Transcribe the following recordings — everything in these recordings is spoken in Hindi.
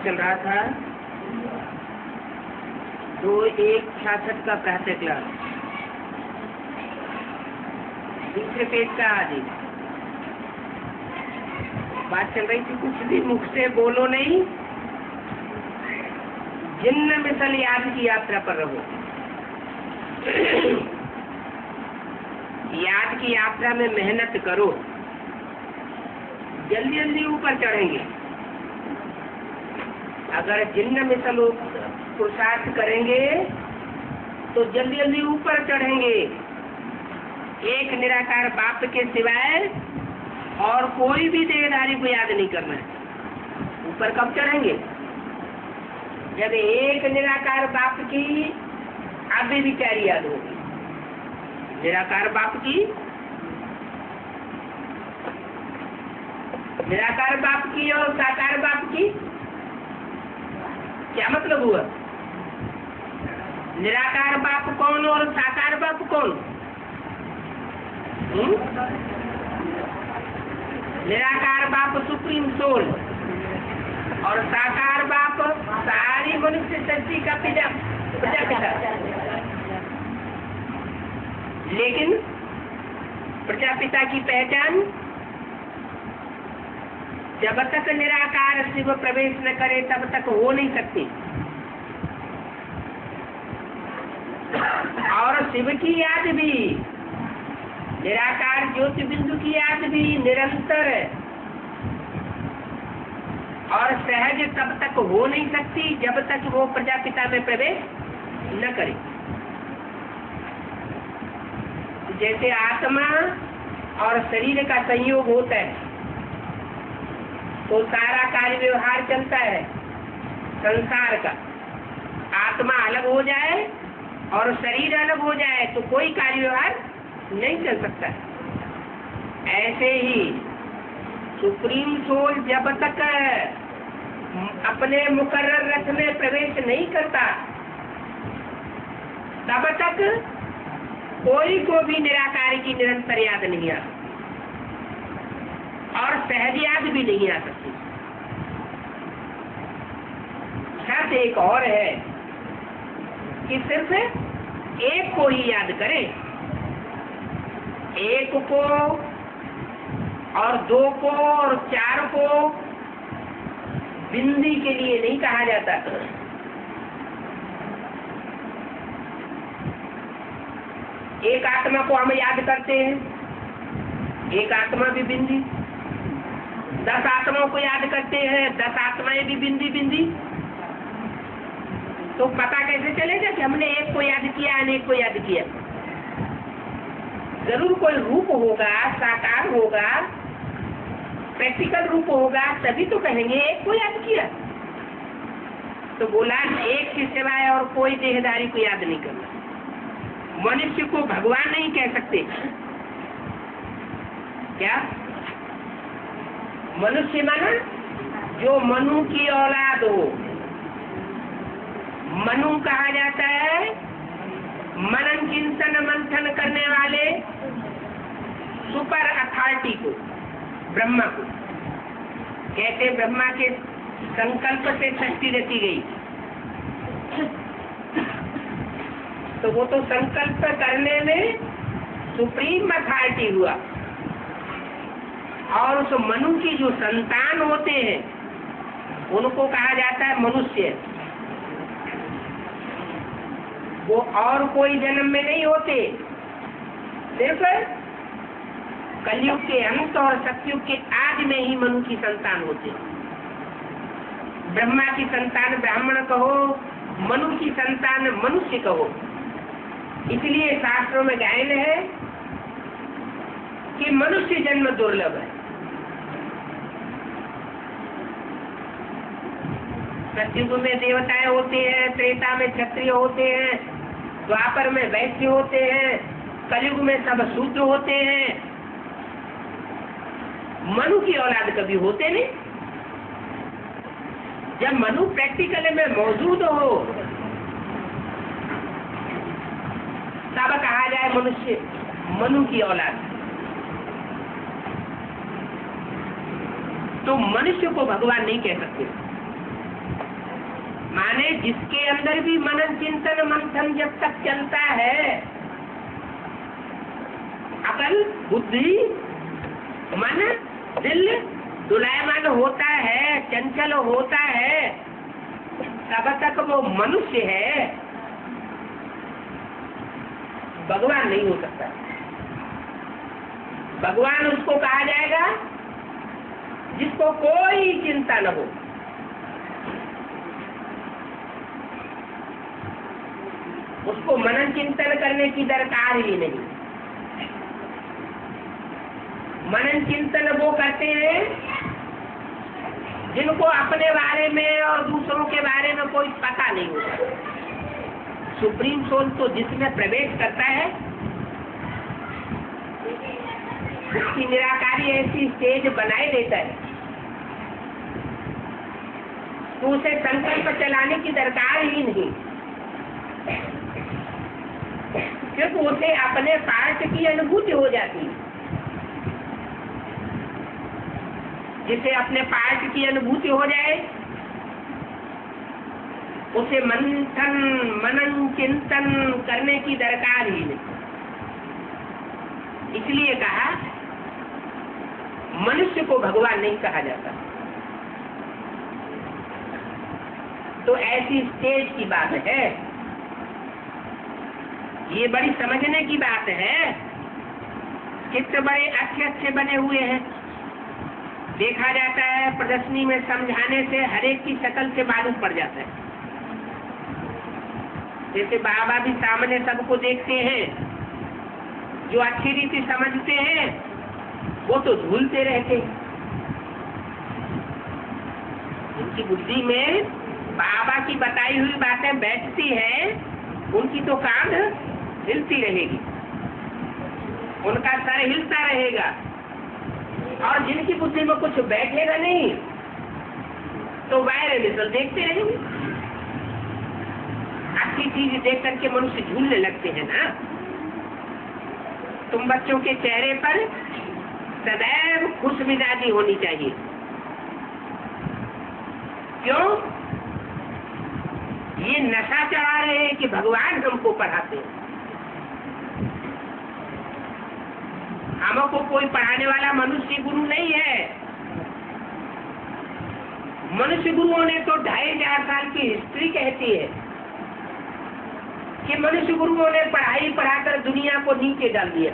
चल रहा था 2/1/66 का प्रातः क्लास, दूसरे पेज का। आज बात चल रही थी, कुछ भी मुख से बोलो नहीं, जिन्न मिसल याद की यात्रा पर रहो। याद की यात्रा में मेहनत करो, जल्दी जल्दी ऊपर चढ़ेंगे। अगर जिन्न मिसल पुरुषार्थ करेंगे तो जल्दी जल्दी ऊपर चढ़ेंगे। एक निराकार बाप के सिवाय और कोई भी देहधारी को याद नहीं करना है। ऊपर कब चढ़ेंगे? जब एक निराकार बाप की आदि विचारी याद होगी। निराकार बाप की, निराकार बाप की और साकार बाप की क्या मतलब हुआ? निराकार बाप कौन और साकार बाप कौन? निराकार बाप सुप्रीम सोल और साकार बाप सारी मनुष्य शक्ति का प्रजापिता। लेकिन प्रजापिता की पहचान जब तक निराकार शिव प्रवेश न करे तब तक हो नहीं सकती। और शिव की याद भी, निराकार ज्योति बिंदु की याद भी निरंतर और सहज तब तक हो नहीं सकती जब तक वो प्रजापिता में प्रवेश न करे। जैसे आत्मा और शरीर का संयोग होता है तो सारा कार्य व्यवहार चलता है संसार का। आत्मा अलग हो जाए और शरीर अलग हो जाए तो कोई कार्य व्यवहार नहीं चल सकता। ऐसे ही सुप्रीम सोल जब तक अपने मुकर्रर रथ में प्रवेश नहीं करता तब तक कोई को भी निराकार की निरंतर याद नहीं आ और सहज याद भी नहीं आ सकती। शर्त एक और है कि सिर्फ एक को ही याद करें। एक को और दो को और चार को बिंदी के लिए नहीं कहा जाता। एक आत्मा को हम याद करते हैं, एक आत्मा भी बिंदी। 10 आत्माओं को याद करते हैं, 10 आत्माएं भी बिंदी बिंदी। तो पता कैसे चलेगा कि हमने एक को याद किया, अनेक को याद किया? जरूर कोई रूप होगा, साकार होगा, प्रैक्टिकल रूप होगा, तभी तो कहेंगे एक को याद किया। तो बोला एक के सिवाय और कोई देहधारी को याद नहीं करना। मनुष्य को भगवान नहीं कह सकते। क्या? मनुष्य माना जो मनु की औलाद हो। मनु कहा जाता है मनन चिंतन मंथन करने वाले सुपर अथॉरिटी को, ब्रह्मा को। कहते ब्रह्मा के संकल्प से सृष्टि रची गई, तो वो तो संकल्प करने में सुप्रीम अथॉरिटी हुआ। और उस मनु की जो संतान होते हैं उनको कहा जाता है मनुष्य। वो और कोई जन्म में नहीं होते, सिर्फ कलयुग के अंत और सतयुग के आदि में ही मनु की संतान होते। ब्रह्मा की संतान ब्राह्मण कहो, मनु की संतान मनुष्य कहो। इसलिए शास्त्रों में गायन है कि मनुष्य जन्म दुर्लभ है। सतयुग में देवताएं होते हैं, त्रेता में क्षत्रिय होते हैं, द्वापर में वैश्य होते हैं, कलयुग में सब शूद्र होते हैं। मनु की औलाद कभी होते नहीं। जब मनु प्रैक्टिकल में मौजूद हो तब कहा जाए मनुष्य मनु की औलाद। तो मनुष्य को भगवान नहीं कह सकते। माने जिसके अंदर भी मनन चिंतन मंथन जब तक चलता है, अकल बुद्धि मन दिल दुलायमान होता है, चंचल होता है, तब तक वो मनुष्य है, भगवान नहीं हो सकता। भगवान उसको कहा जाएगा जिसको कोई चिंता न हो, उसको मनन चिंतन करने की दरकार ही नहीं। मनन चिंतन वो करते हैं जिनको अपने बारे में और दूसरों के बारे में कोई पता नहीं होता। सुप्रीम सोल तो जिसमें प्रवेश करता है उसकी निराकारी ऐसी स्टेज बनाए देता है तो उसे संकल्प चलाने की दरकार ही नहीं, क्योंकि उसे अपने पार्ट की अनुभूति हो जाती है। जिसे अपने पार्ट की अनुभूति हो जाए उसे मंथन मनन चिंतन करने की दरकार ही नहीं। इसलिए कहा मनुष्य को भगवान नहीं कहा जाता। तो ऐसी स्टेज की बात है, ये बड़ी समझने की बात है। चित्र बड़े अच्छे अच्छे बने हुए हैं, देखा जाता है प्रदर्शनी में, समझाने से हर एक की शक्ल से मालूम पड़ जाता है। जैसे बाबा भी सामने सबको देखते हैं, जो अच्छी रीति समझते हैं वो तो झूलते रहते हैं। उनकी बुद्धि में बाबा की बताई हुई बातें बैठती है, उनकी तो कांध हिलती रहेगी, उनका सर हिलता रहेगा। और जिनकी बुद्धि में कुछ बैठेगा नहीं तो वायर मिसल देखते रहेंगे। अच्छी चीज देख करके मनुष्य झूलने लगते हैं ना। तुम बच्चों के चेहरे पर सदैव खुश मिजाजी होनी चाहिए। क्यों? ये नशा चढ़ा रहे हैं कि भगवान हमको पढ़ाते हैं। हमको कोई पढ़ाने वाला मनुष्य गुरु नहीं है। मनुष्य गुरुओं ने तो 2500 साल की हिस्ट्री कहती है कि मनुष्य गुरुओं ने पढ़ाई पढ़ाकर दुनिया को नीचे डाल दिया।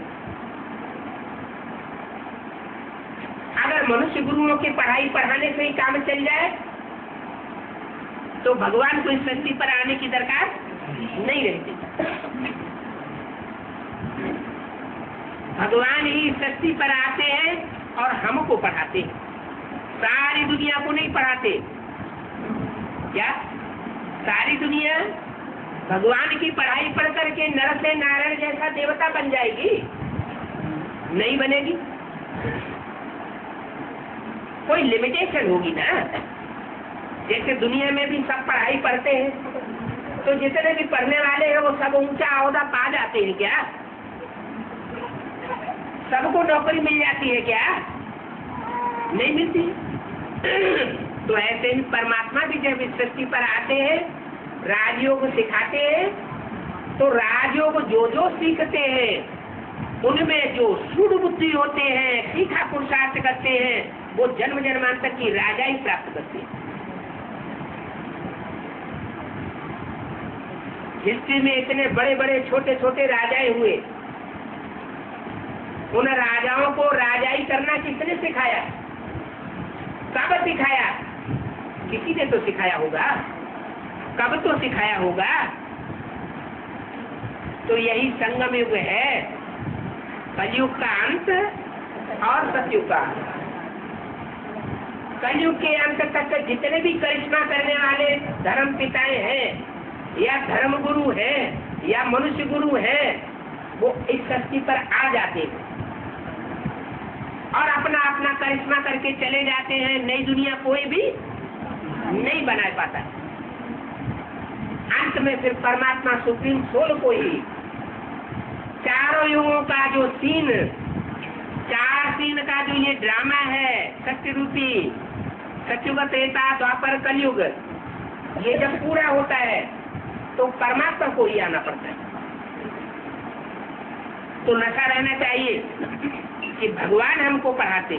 अगर मनुष्य गुरुओं की पढ़ाई पढ़ाने से ही काम चल जाए तो भगवान को इस धरती पर आने की दरकार नहीं रहती। भगवान ही इस धरती पर आते हैं और हमको पढ़ाते हैं, सारी दुनिया को नहीं पढ़ाते। क्या सारी दुनिया भगवान की पढ़ाई पढ़ करके नर से नारायण जैसा देवता बन जाएगी? नहीं बनेगी। कोई लिमिटेशन होगी ना। जैसे दुनिया में भी सब पढ़ाई पढ़ते हैं तो जितने भी पढ़ने वाले हैं वो सब ऊंचा ओहदा पा जाते हैं क्या? सबको नौकरी मिल जाती है क्या? नहीं मिलती। तो ऐसे ही परमात्मा भी जब इस सृष्टि पर आते हैं, राजयोग सिखाते हैं, तो राजयोग जो जो सीखते हैं उनमें जो सूढ़ बुद्धि होते हैं, सीखा पुरुषार्थ करते हैं, वो जन्म जन्मांतर की राजाई प्राप्त करते हैं। हिस्ट्री में इतने बड़े बड़े छोटे छोटे राजाएं हुए, उन राजाओं को राजाई करना किसने सिखाया? कब सिखाया? किसी ने तो सिखाया होगा। कब तो सिखाया होगा? तो यही संगम युग है, कलयुग का अंत और सतयुग का अंत। कलयुग के अंत तक जितने भी करिश्मा करने वाले धर्म पिताएं हैं या धर्म गुरु हैं या मनुष्य गुरु हैं, वो इस धरती पर आ जाते हैं और अपना अपना करिश्मा करके चले जाते हैं। नई दुनिया कोई भी नहीं बना पाता। अंत में फिर परमात्मा सुप्रीम सोल को ही चारों युगों का जो सीन, 4 सीन का जो ये ड्रामा है, सत्य रूपी, सत्युग, त्रेता, द्वापर, कलयुग, ये जब पूरा होता है तो परमात्मा को ही आना पड़ता है। तो नशा रहना चाहिए कि भगवान हमको पढ़ाते,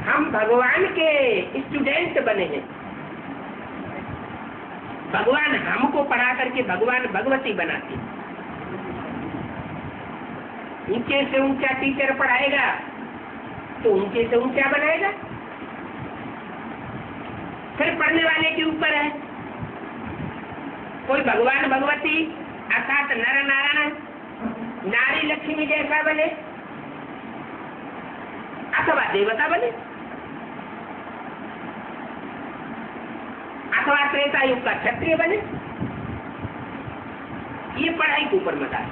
हम भगवान के स्टूडेंट बने हैं। भगवान हमको पढ़ा करके भगवान भगवती बनाते। ऊंचे से ऊंचा टीचर पढ़ाएगा तो ऊंचे से ऊंचा बनाएगा, फिर पढ़ने वाले के ऊपर है। कोई भगवान भगवती अर्थात नर नारायण नारी लक्ष्मी जैसा बने अथवा देवता बने अथवा त्रेता युग का क्षत्रिय बने, ये पढ़ाई के ऊपर मत आए।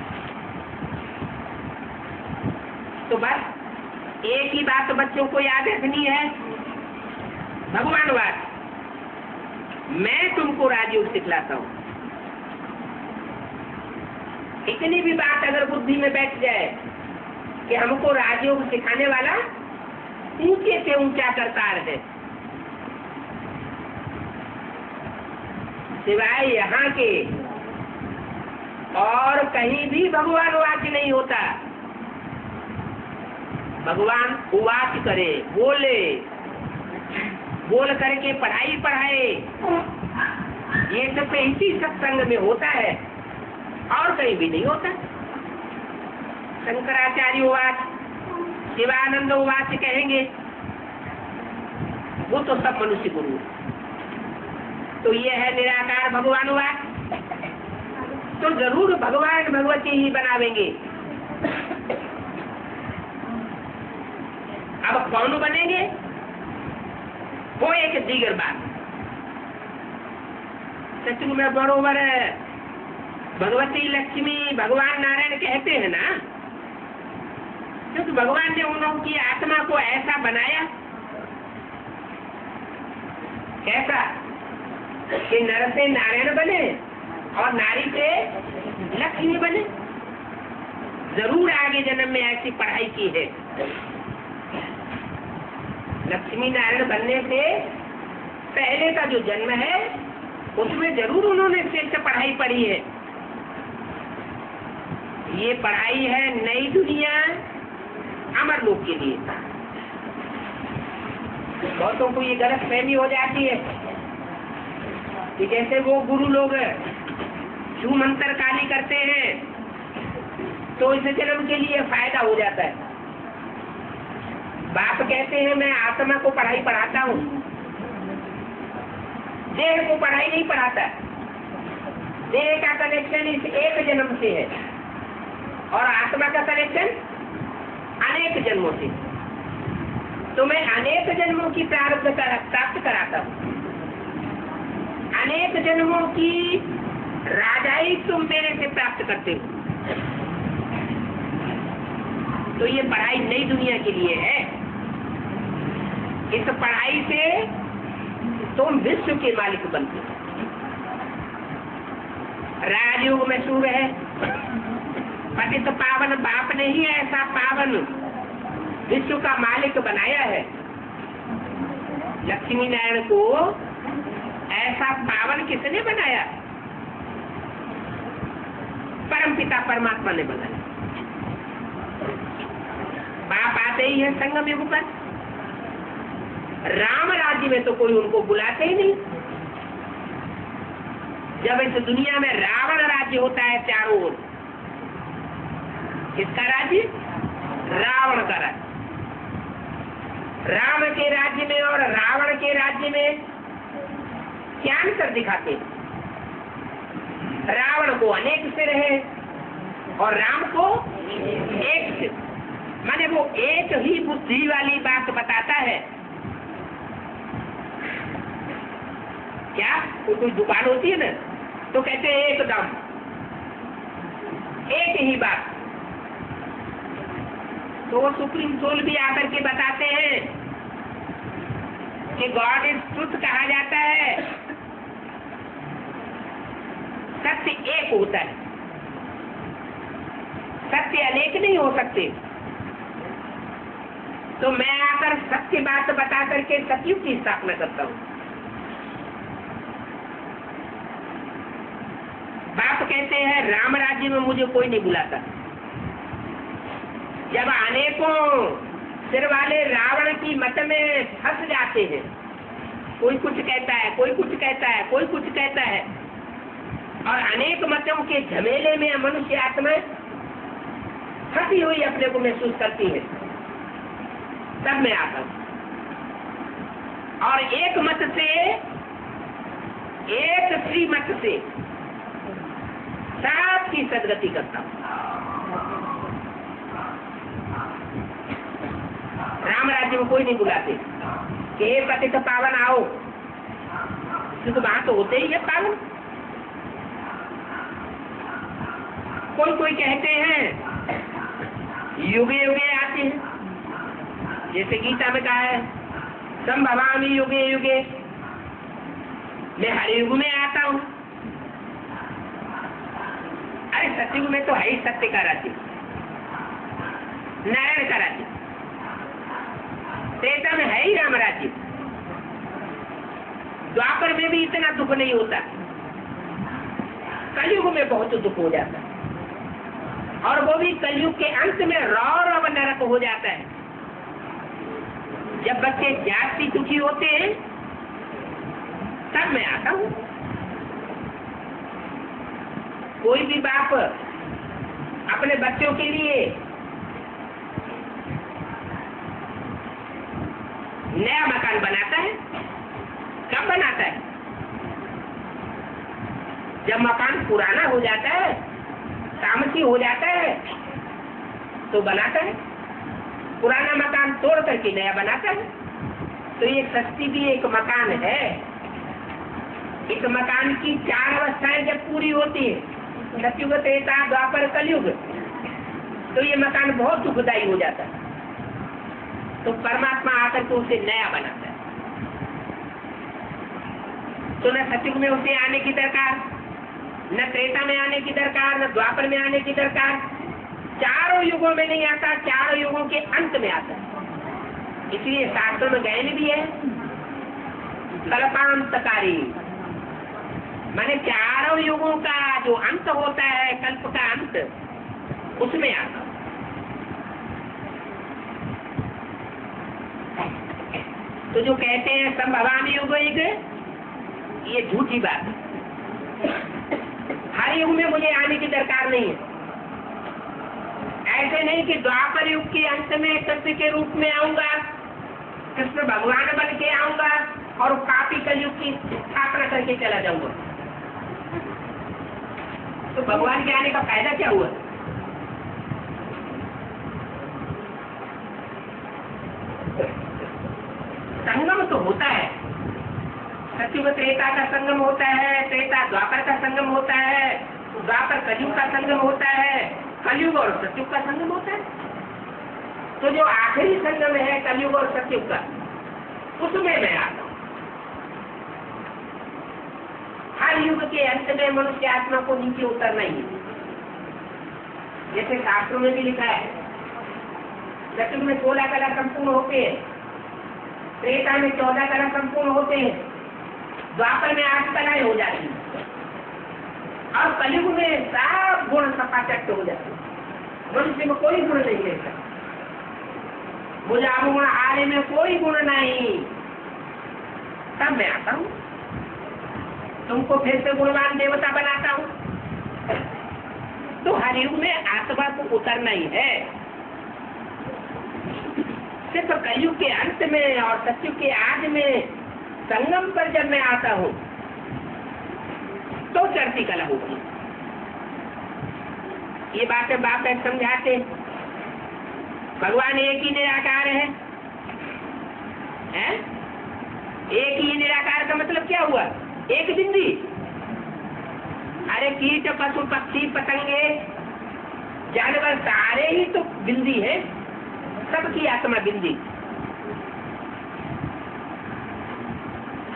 तो बस एक ही बात बच्चों को याद रखनी है, भगवानवाद। मैं तुमको राजयोग सिखलाता हूं। इतनी भी बात अगर बुद्धि में बैठ जाए कि हमको राजयोग सिखाने वाला ऊंचे से ऊंचा करतार है, सिवाय यहाँ के और कहीं भी भगवान वाक्य नहीं होता। भगवान वाक्य करे, बोले, बोल करके पढ़ाई पढ़ाए, ये सब इसी सत्संग में होता है और कहीं भी नहीं होता। शंकराचार्य वाक्य, शिवानंद वाक्य कहेंगे, वो तो सब मनुष्य गुरु। तो ये है निराकार भगवान वाक्य, तो जरूर भगवान भगवती ही बनावेंगे। अब कौन बनेंगे वो एक दीगर बात। सचमुच में बरोबर भगवती लक्ष्मी भगवान नारायण कहते हैं ना, क्योंकि भगवान ने उन लोगों की आत्मा को ऐसा बनाया, कैसा कि नर से नारायण बने और नारी से लक्ष्मी बने। जरूर आगे जन्म में ऐसी पढ़ाई की है। लक्ष्मी नारायण बनने से पहले का जो जन्म है उसमें जरूर उन्होंने श्रेष्ठ पढ़ाई पढ़ी है। ये पढ़ाई है नई दुनिया अमर लोक के लिए। बहुतों को ये गलत फहमी हो जाती है कि जैसे वो गुरु लोग छू मंत्र काली करते हैं तो इस जन्म के लिए फायदा हो जाता है। बाप कहते हैं मैं आत्मा को पढ़ाई पढ़ाता हूँ, देह को पढ़ाई नहीं पढ़ाता। देह का कनेक्शन इस एक जन्म से है और आत्मा का कनेक्शन अनेक जन्मों से। तो मैं अनेक जन्मों की प्रारब्ध प्राप्त कराता हूँ, अनेक जन्मों की राजाई तुम मेरे से प्राप्त करते हो। तो ये पढ़ाई नई दुनिया के लिए है। इस पढ़ाई से तुम विश्व के मालिक बनते हो। राजयोग में सूर है, पतित पावन बाप ने ही ऐसा पावन विश्व का मालिक बनाया है। लक्ष्मी नारायण को ऐसा पावन किसने बनाया? परमपिता परमात्मा ने बनाया। बाप आते ही है संगम युग पर। राम राज्य में तो कोई उनको बुलाते ही नहीं। जब इस दुनिया में रावण राज्य होता है चारों ओर, किसका राज्य? रावण का राज्य। राम के राज्य में और रावण के राज्य में क्या अंतर दिखाते हैं? रावण को अनेक सिर है और राम को एक सिर। माने वो एक ही बुद्धि वाली बात बताता है। क्या कोई दुकान होती है ना तो कहते हैं एक दाम, एक ही बात। तो वो सुप्रीम सोल भी आकर के बताते हैं कि गॉड इज ट्रुथ कहा जाता है। सत्य एक होता है, सत्य अनेक नहीं हो सकते। तो मैं आकर सत्य बात बता करके सतयुग की स्थापना करता हूँ। कहते हैं राम राज्य में मुझे कोई नहीं बुलाता। जब अनेकों सिर वाले रावण की मत में फंस जाते हैं, कोई कुछ कहता है, कोई कुछ कहता है, कोई कुछ कहता है, और अनेक मतों के झमेले में मनुष्य आत्मा फंसी हुई अपने को महसूस करती है, तब मैं आता हूं और एक मत से, एक श्रीमत से सबकी सदगति करता हूं। राम राज्य में कोई नहीं बुलाते कि हे पतित पावन आओ, क्योंकि वहां तो होते ही है पावन। कोई कोई कहते हैं युगे युगे आते हैं, जैसे गीता में कहा है संभवामि युगे युगे, मैं हर युग में आता हूं। अरे सतयुग में तो है ही सत्य का राज्य, नारायण का राज्य। त्रेता में है ही राम राज्य। द्वापर में भी इतना दुख नहीं होता, कलयुग में बहुत दुख हो जाता है, और वो भी कलयुग के अंत में रौरव नरक हो जाता है। जब बच्चे जाति दुखी होते हैं तब मैं आता हूं। कोई भी बाप अपने बच्चों के लिए नया मकान बनाता है, कब बनाता है? जब मकान पुराना हो जाता है, तामसी हो जाता है, तो बनाता है। पुराना मकान तोड़ करके नया बनाता है। तो ये सस्ती भी एक मकान है। इस मकान की 4 अवस्थाएं जब पूरी होती है, सतयुग, त्रेता, द्वापर, कलयुग, तो ये मकान बहुत दुखदायी हो जाता है। तो परमात्मा आकर के उसे नया बनाता है। तो न सतयुग में उसे आने की दरकार, न त्रेता में आने की दरकार, न द्वापर में आने की दरकार। चारों युगों में नहीं आता, चारों युगों के अंत में आता है। इसलिए शास्त्रों में गायन भी है कल्पांतकारी, माने चारों युगों का जो अंत होता है, कल्प का अंत, उसमें आता। तो जो कहते हैं संभवामि युग युग, ये झूठी बात है। हर युग में मुझे आने की दरकार नहीं है। ऐसे नहीं कि द्वापर युग के अंत में कृष्ण के रूप में आऊंगा, कृष्ण भगवान बन के आऊंगा और पापी कलयुग की स्थापना करके चला जाऊंगा। तो भगवान के आने का फायदा क्या हुआ? संगम तो होता है, सतयुग त्रेता का संगम होता है, त्रेता द्वापर का संगम होता है, द्वापर कलयुग का संगम होता है, कलयुग और सतयुग का संगम होता है। तो जो आखिरी संगम है कलयुग और सतयुग का, उसमें मैं आता हूं। हर युग के अंत में मनुष्य आत्मा को नीचे उतरना ही है। जैसे शास्त्रों में भी लिखा है, सतयुग में 16 कला संपूर्ण होते हैं, त्रेता में 14 कला संपूर्ण होते हैं, द्वापर में 8 कलाएं हो जाती हैं, और कलयुग में सब गुण सपाचट हो जाते हैं। मनुष्य में कोई गुण नहीं रहता, मुझे गुण आने में कोई गुण नहीं। तब मैं आता हूँ, तुमको फिर से गुणवान देवता बनाता हूँ। तो हर युग में आत्मा को उतरना ही है। सिर्फ कलयुग के अंत में और सतयुग के आदि में संगम पर जब मैं आता हूँ तो चढ़ती कला होगी। ये बातें बाप समझाते। भगवान एक ही निराकार है? एक ही निराकार का मतलब क्या हुआ? एक बिंदी। अरे कीट, पशु, पक्षी, पतंगे, जानवर सारे ही तो बिंदी है, सबकी आत्मा बिंदी,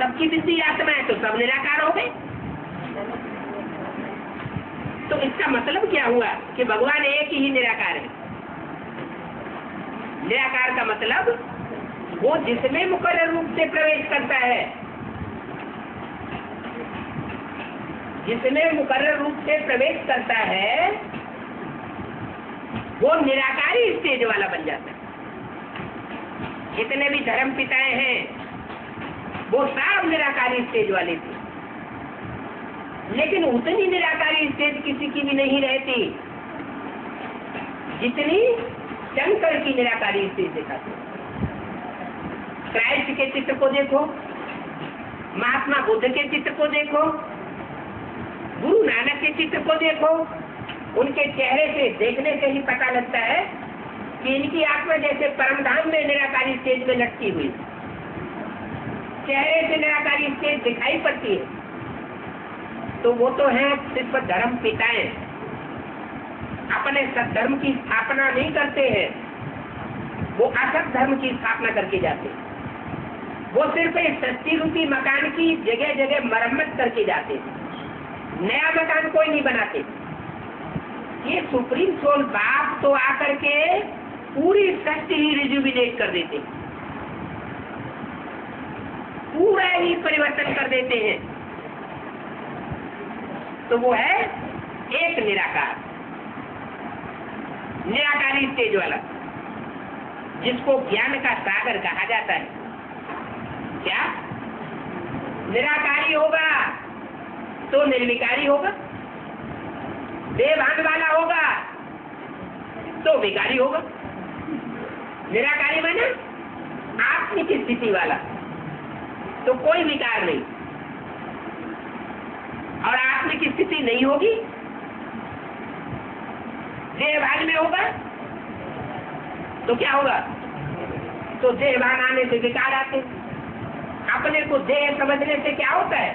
सबकी बिंदी आत्मा है, तो सब निराकार हो गए। तो इसका मतलब क्या हुआ कि भगवान एक ही निराकार है। निराकार का मतलब वो जिसमें मुकर्रर रूप से प्रवेश करता है, जिसमें मुकर्रर रूप से प्रवेश करता है वो निराकारी स्टेज वाला बन जाता है। जितने भी धर्म पिताएं हैं वो सब निराकारी स्टेज वाले थे, लेकिन उतनी निराकारी स्टेज किसी की भी नहीं रहती जितनी शंकर की निराकारी स्टेज दिखाते। क्राइस्ट के चित्र को देखो, महात्मा बुद्ध के चित्र को देखो, गुरु नानक के चित्र को देखो, उनके चेहरे से देखने से ही पता लगता है कि इनकी आत्मा जैसे परमधाम में निराकारी स्टेज में लटकी हुई, चेहरे से निराकारी स्टेज दिखाई पड़ती है। तो वो तो है सिर्फ धर्म पिताएं, अपने सद्धर्म की स्थापना नहीं करते हैं, वो असत धर्म की स्थापना करके जाते हैं। वो सिर्फ एक सस्ती रूपी मकान की जगह जगह मरम्मत करके जाते हैं, नया मकान कोई नहीं बनाते। ये सुप्रीम सोल बाप तो आकर के पूरी सृष्टि ही रिजुविनेट कर देते, पूरा ही परिवर्तन कर देते हैं। तो वो है एक निराकार, निराकारी स्टेज वाला, जिसको ज्ञान का सागर कहा जाता है। क्या निराकारी होगा तो निर्विकारी होगा, देवभान वाला होगा तो विकारी होगा। निराकारी माने आत्मिक स्थिति वाला, तो कोई विकार नहीं, और आत्मिक स्थिति नहीं होगी, देहभान में होगा तो क्या होगा? तो देहभान आने से विकार आते। अपने को देह समझने से क्या होता है?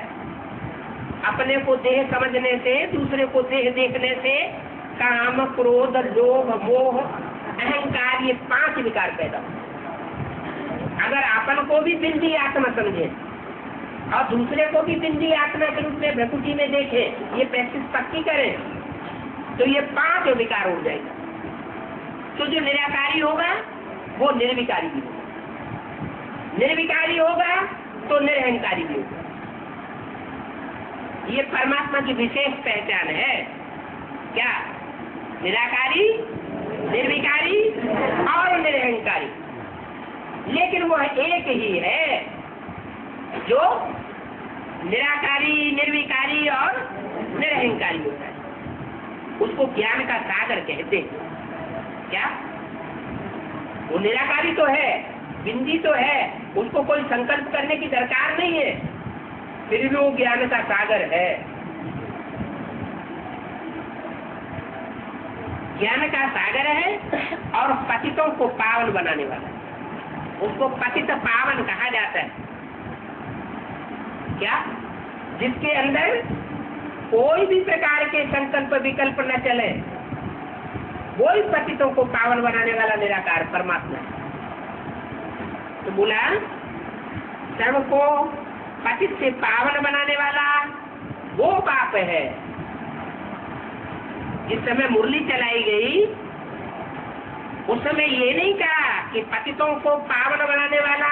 अपने को देह समझने से, दूसरे को देह देखने से काम, क्रोध, लोभ, मोह, अहंकार, ये 5 विकार पैदा होते। अगर अपन को भी बिंदी आत्मा समझे और दूसरे को भी बिंदी आत्मा के रूप में भ्रकुटी में देखे, ये प्रैक्टिस पक्की करें, तो ये 5 विकार हो जाएगा। तो जो निराकारी होगा वो निर्विकारी भी होगा, निर्विकारी होगा तो निरहंकारी भी होगा। ये परमात्मा की विशेष पहचान है। क्या? निराकारी, निर्विकारी और निरहंकारी। लेकिन वह एक ही है जो निराकारी, निर्विकारी और निरहंकारी होता है। उसको ज्ञान का सागर कहते हैं। क्या? वो निराकारी तो है, बिंदी तो है, उसको कोई संकल्प करने की दरकार नहीं है, फिर भी वो ज्ञान का सागर है। ज्ञान का सागर है और पतितों को पावन बनाने वाला है। उसको पतित पावन कहा जाता है। क्या? जिसके अंदर कोई भी प्रकार के संकल्प विकल्प न चले, वही पतितों को पावन बनाने वाला निराकार परमात्मा है। तो बोला सर्व को पतित से पावन बनाने वाला वो बाप है। जिस समय मुरली चलाई गई उस समय ये नहीं कहा कि पतितों को पावन बनाने वाला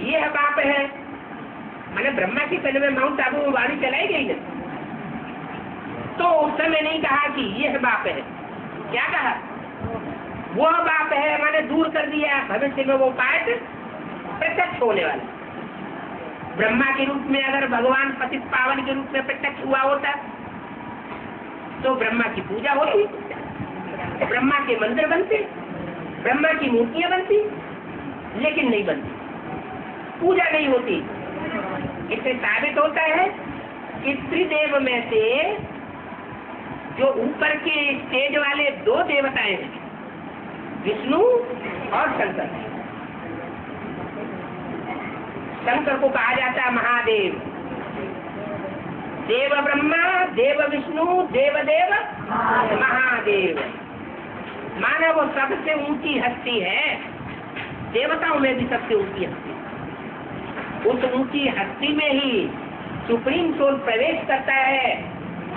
ये बाप है। मैंने ब्रह्मा की कल में माउंट आबू में वाणी चलाई गई ना, तो उस समय नहीं कहा कि यह बाप है। क्या कहा? वो बाप है, मैंने दूर कर दिया। भविष्य में वो पाठ प्रत्यक्ष होने वाला। ब्रह्मा के रूप में अगर भगवान पतित पावन के रूप में प्रत्यक्ष हुआ होता तो ब्रह्मा की पूजा होती, ब्रह्मा के मंदिर बनते, ब्रह्मा की मूर्तियां बनती, लेकिन नहीं बनती, पूजा नहीं होती। इससे साबित होता है कि त्रिदेव में से जो ऊपर के स्टेज वाले 2 देवताएं हैं, विष्णु और शंकर। शंकर को कहा जाता है महादेव। देव ब्रह्मा, देव विष्णु, देव देव महादेव। माना वो सबसे ऊंची हस्ती है, देवताओं में भी सबसे ऊंची हस्ती। उस ऊंची हस्ती में ही सुप्रीम सोल प्रवेश करता है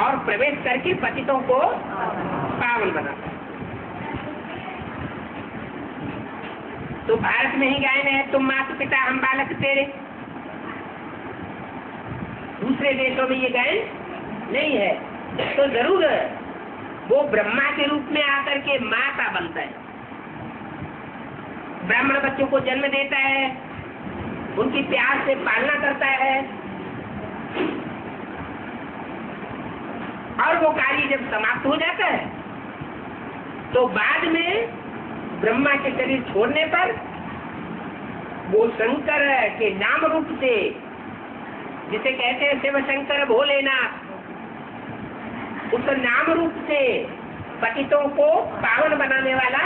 और प्रवेश करके पतितों को पावन बनाता है। तो भारत में ही गायन है, तुम माता पिता हम बालक तेरे। दूसरे देशों में ये गायन नहीं है, तो जरूर वो ब्रह्मा के रूप में आकर के माता बनता है। ब्राह्मण बच्चों को जन्म देता है, उनकी प्यार से पालना करता है, और वो कार्य जब समाप्त हो जाता है तो बाद में ब्रह्मा के शरीर छोड़ने पर वो शंकर के नाम रूप से, जिसे कहते हैं शिव शंकर भोलेनाथ, उस नाम रूप से पतितों को पावन बनाने वाला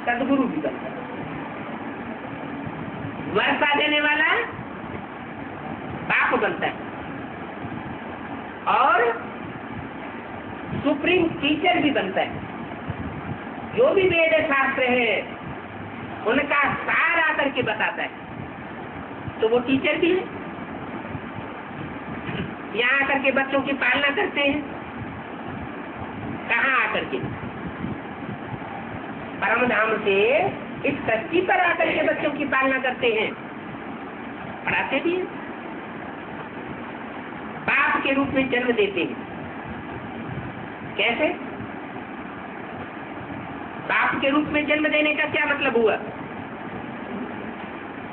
सदगुरु भी बनता है, वर्षा देने वाला बाप बनता है, और सुप्रीम टीचर भी बनता है। जो भी वेद शास्त्र है उनका सार आकर के बताता है, तो वो टीचर भी है। यहाँ आकर के बच्चों की पालना करते हैं, कहाँ आकर के? परम धाम से इस धरती पर आकर के बच्चों की पालना करते हैं, पढ़ाते भी हैं, बाप के रूप में जन्म देते हैं। कैसे? बाप के रूप में जन्म देने का क्या मतलब हुआ?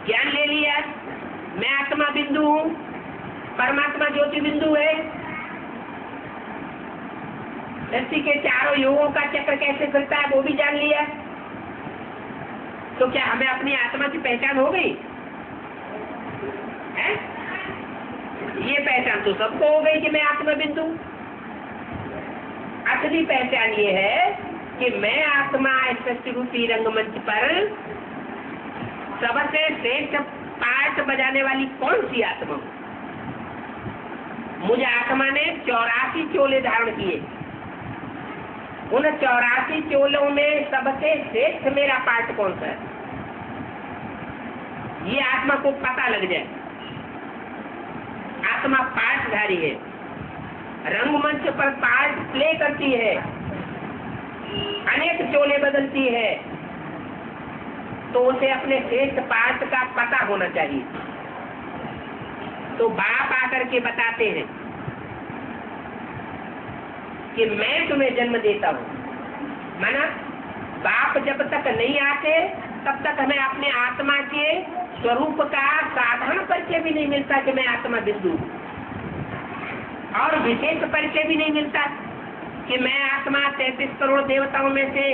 ज्ञान ले लिया, मैं आत्मा बिंदु हूँ, परमात्मा ज्योति बिंदु है, धरती के चारों युगों का चक्र कैसे फिरता है वो भी जान लिया, तो क्या हमें अपनी आत्मा की पहचान हो गई है? ये पहचान तो सबको हो गई कि मैं आत्मा बिंदु। असली पहचान ये है कि मैं आत्मा सृष्टि रूपी रंगमंच पर सबसे श्रेष्ठ पार्ट बजाने वाली कौन सी आत्मा हूँ? मुझे आत्मा ने 84 चोले धारण किए, उन 84 चोलों में सबसे श्रेष्ठ मेरा पार्ट कौन सा है, ये आत्मा को पता लग जाए। आत्मा पार्टधारी है, रंगमंच पर पार्ट प्ले करती है, अनेक चोले बदलती है, तो उसे अपने श्रेष्ठ पार्ट का पता होना चाहिए। तो बाप आकर के बताते हैं कि मैं तुम्हें जन्म देता हूँ। माना बाप जब तक नहीं आते तब तक हमें अपने आत्मा के स्वरूप का साधारण परिचय भी नहीं मिलता कि मैं आत्मा बिंदु, और विशेष परिचय भी नहीं मिलता कि मैं आत्मा 33 करोड़ देवताओं में से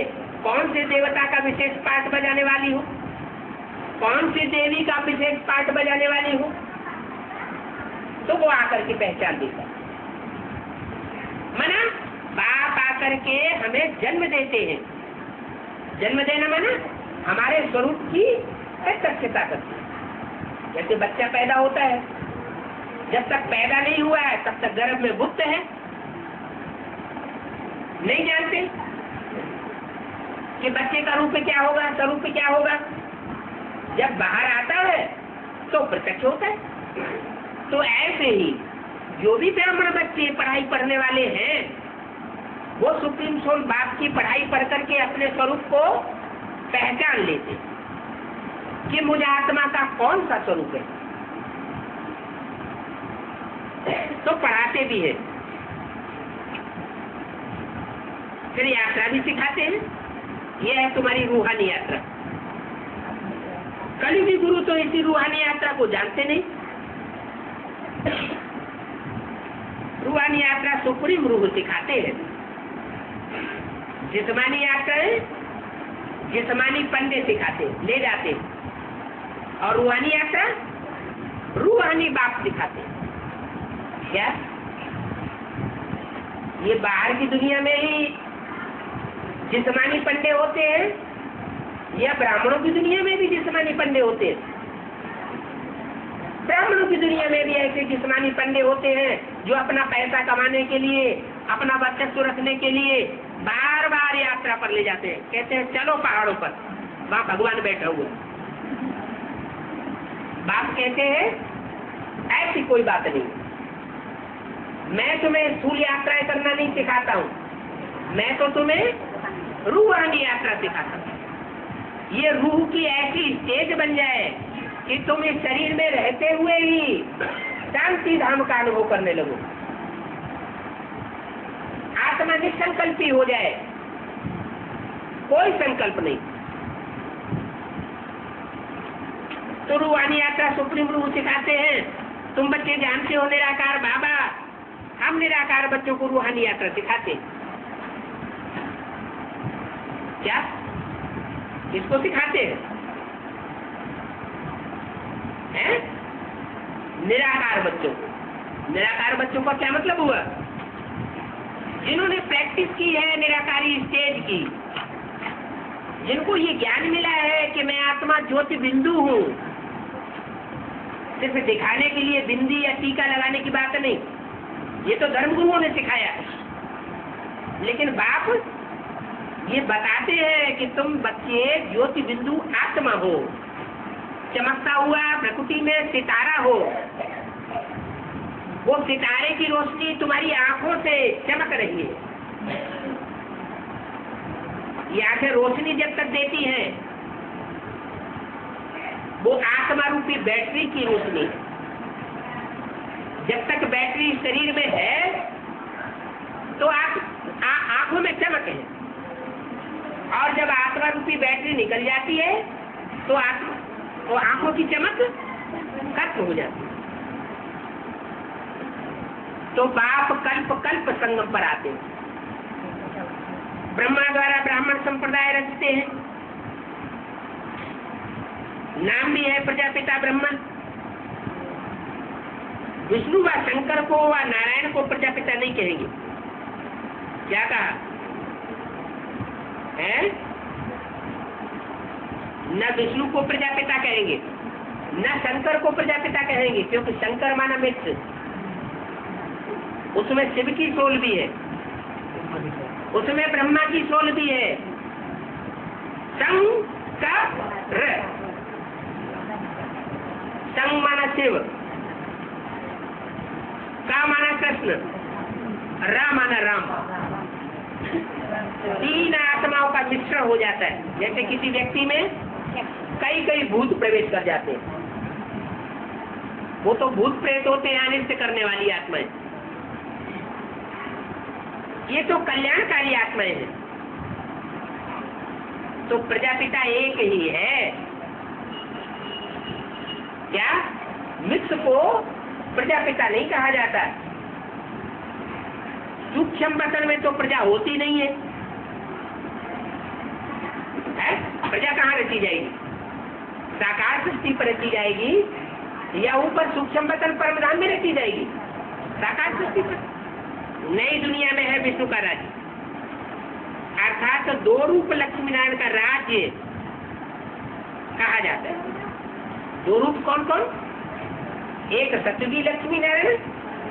कौन से देवता का विशेष पाठ बजाने वाली हूँ, कौन सी देवी का विशेष पाठ बजाने वाली हूँ। तो वो आकर के पहचान देता। माना बाप आकर के हमें जन्म देते हैं। जन्म देना माना हमारे स्वरूप की प्रत्यक्षता करती है। जैसे बच्चा पैदा होता है, जब तक पैदा नहीं हुआ है तब तक गर्भ में गुप्त है, नहीं जानते कि बच्चे का रूप क्या होगा, स्वरूप क्या होगा। जब बाहर आता है तो प्रत्यक्ष होता है। तो ऐसे ही जो भी ब्राह्मण बच्चे पढ़ाई पढ़ने वाले हैं वो सुप्रीम सोल बाप की पढ़ाई पढ़ करके अपने स्वरूप को पहचान लेते कि मुझे आत्मा का कौन सा स्वरूप है, तो पढ़ाते भी है, फिर यात्रा भी सिखाते हैं। ये है तुम्हारी रूहानी यात्रा। कलियुगी गुरु तो इसी रूहानी यात्रा को जानते नहीं। रूहानी यात्रा सुप्रीम रूह सिखाते हैं। जिस्मानी यात्राएं जिस्मानी पंडे सिखाते ले जाते, और रूहानी यात्रा रूहानी बाप सिखाते। क्या ये बाहर की दुनिया में ही जिस्मानी पंडे होते हैं, या ब्राह्मणों की दुनिया में भी जिस्मानी पंडे होते हैं? ब्राह्मणों की दुनिया में भी ऐसे जिस्मानी पंडे होते हैं जो अपना पैसा कमाने के लिए, अपना वर्चस्व रखने के लिए बार बार यात्रा पर ले जाते हैं। कहते हैं चलो पहाड़ों पर, वहां भगवान बैठा हुआ। बाप कहते हैं ऐसी कोई बात नहीं, मैं तुम्हें स्थूल यात्राएं करना नहीं सिखाता हूँ, मैं तो तुम्हें रूहानी यात्रा सिखाता हूँ। ये रूह की ऐसी स्टेज बन जाए कि तुम इस शरीर में रहते हुए ही शांति धाम का अनुभव करने लगो। निसंकल्पी हो जाए, कोई संकल्प नहीं। तो रूहानी यात्रा सुप्रीम रूह सिखाते हैं, तुम बच्चे जानते हो निराकार बाबा, हम निराकार बच्चों को रूहानी यात्रा सिखाते हैं। क्या इसको सिखाते हैं? निराकार बच्चों को। निराकार बच्चों का क्या मतलब हुआ? जिन्होंने प्रैक्टिस की है निराकारी स्टेज की, जिनको ये ज्ञान मिला है कि मैं आत्मा ज्योति बिंदु हूँ। सिर्फ दिखाने के लिए बिंदी या टीका लगाने की बात नहीं, ये तो धर्मगुरुओं ने सिखाया। लेकिन बाप ये बताते हैं कि तुम बच्चे ज्योति बिंदु आत्मा हो, चमकता हुआ प्रकृति में सितारा हो। वो सितारे की रोशनी तुम्हारी आंखों से चमक रही है। ये आंखें रोशनी जब तक देती हैं, वो आत्मा रूपी बैटरी की रोशनी है। जब तक बैटरी शरीर में है तो आंखों में चमक है, और जब आत्मा रूपी बैटरी निकल जाती है तो आंखों की चमक खत्म हो जाती है। तो बाप कल्प कल्प संगम पर आते हैं। ब्रह्मा द्वारा ब्राह्मण संप्रदाय रचते हैं, नाम भी है प्रजापिता ब्रह्मा। विष्णु व शंकर को व नारायण को प्रजापिता नहीं कहेंगे। क्या कहा है? न विष्णु को प्रजापिता कहेंगे, न शंकर को प्रजापिता कहेंगे, क्योंकि शंकर माना मित्र, उसमें शिव की सोल भी है, उसमें ब्रह्मा की सोल भी है। शंकर, संग माना शिव, का माना कृष्ण, रा माना राम। तीन आत्माओं का मिश्रण हो जाता है। जैसे किसी व्यक्ति में कई कई भूत प्रवेश कर जाते हैं, वो तो भूत प्रेत होते हैं, अनिष्ट करने वाली आत्माएं। ये तो कल्याणकारी आत्माएं हैं। तो प्रजापिता एक ही है। क्या मिक्स को प्रजापिता नहीं कहा जाता? सूक्ष्म बतन में तो प्रजा होती नहीं है, प्रजा कहाँ रची जाएगी? साकार सृष्टि पर रची जाएगी या ऊपर सूक्ष्म बतन परमधाम में रची जाएगी? साकार सृष्टि पर। नई दुनिया में है विष्णु का राज्य, अर्थात तो दो रूप लक्ष्मी नारायण का राज्य कहा जाता है। दो रूप कौन कौन? एक सतयुगी लक्ष्मी नारायण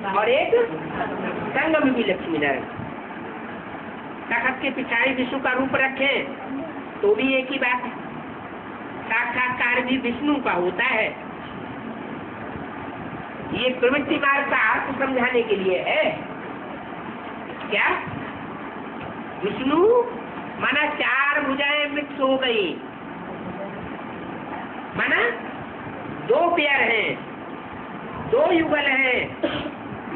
और एक संगमयुगी लक्ष्मी नारायण। तखत के पिछाड़ी विष्णु का रूप रखे तो भी एक ही बात है, साक्षात्कार भी विष्णु का होता है। ये प्रवृत्ति मार्ग का अर्थ समझाने के लिए है। क्या विष्णु माना चार भुजाएं मिक्स हो गई, माना दो पेयर हैं, दो युगल हैं,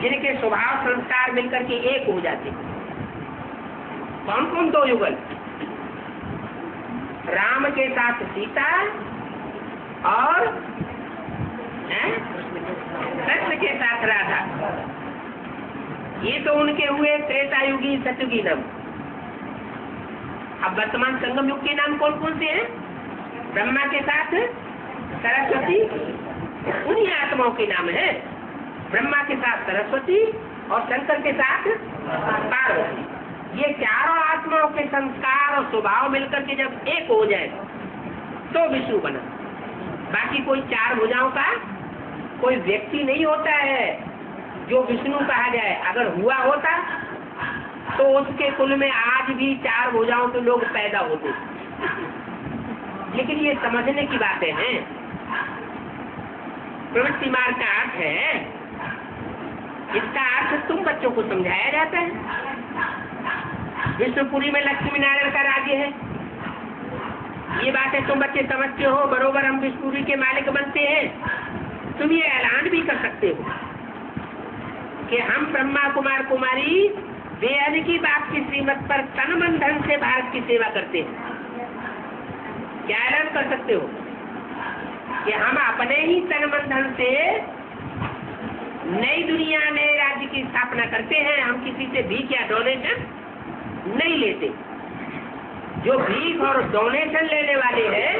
जिनके स्वभाव संस्कार मिलकर के एक हो जाते। कौन कौन दो युगल? राम के साथ सीता और कृष्ण के साथ राधा। ये तो उनके हुए त्रेता युगी सतयुगी नाम। अब वर्तमान संगम युग के नाम कौन कौन से हैं? ब्रह्मा के साथ सरस्वती, उन्हीं आत्माओं के नाम है। ब्रह्मा के साथ सरस्वती और शंकर के साथ पार्वती। ये चारों आत्माओं के संस्कार और स्वभाव मिलकर के जब एक हो जाए तो विष्णु बना। बाकी कोई चार भुजाओं का कोई व्यक्ति नहीं होता है जो विष्णु कहा जाए। अगर हुआ होता तो उसके कुल में आज भी चार भुजाओं के लोग पैदा होते। लेकिन ये समझने की बातें हैं। प्रवृत्ति मार्ग का अर्थ है, इसका अर्थ तुम बच्चों को समझाया जाता है। विष्णुपुरी में लक्ष्मी नारायण का राज्य है, ये बातें तुम बच्चे समझते हो। बरोबर हम विष्णुपुरी के मालिक बनते हैं। तुम ये ऐलान भी कर सकते हो कि हम ब्रह्मा कुमार कुमारी बेहद की बाप की श्रीमत पर तन मन धन से भारत की सेवा करते हैं। क्या ऐलान कर सकते हो कि हम अपने ही तन मन धन से नई दुनिया नए राज्य की स्थापना करते हैं। हम किसी से भीख या डोनेशन नहीं लेते। जो भीख और डोनेशन लेने वाले हैं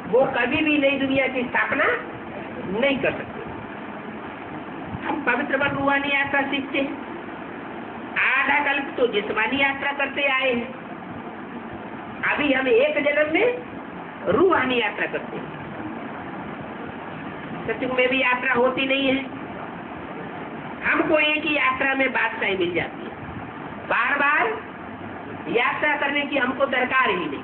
वो कभी भी नई दुनिया की स्थापना नहीं कर सकते। हम पवित्र वन रूहानी यात्रा सीखते हैं। आधा कल्प तो जिस्मानी यात्रा करते आए हैं। अभी हम एक जन्म में रूहानी यात्रा करते हैं। सत्युग में भी यात्रा होती नहीं है। हमको एक ही यात्रा में बादशाही मिल जाती है। बार बार यात्रा करने की हमको दरकार ही नहीं।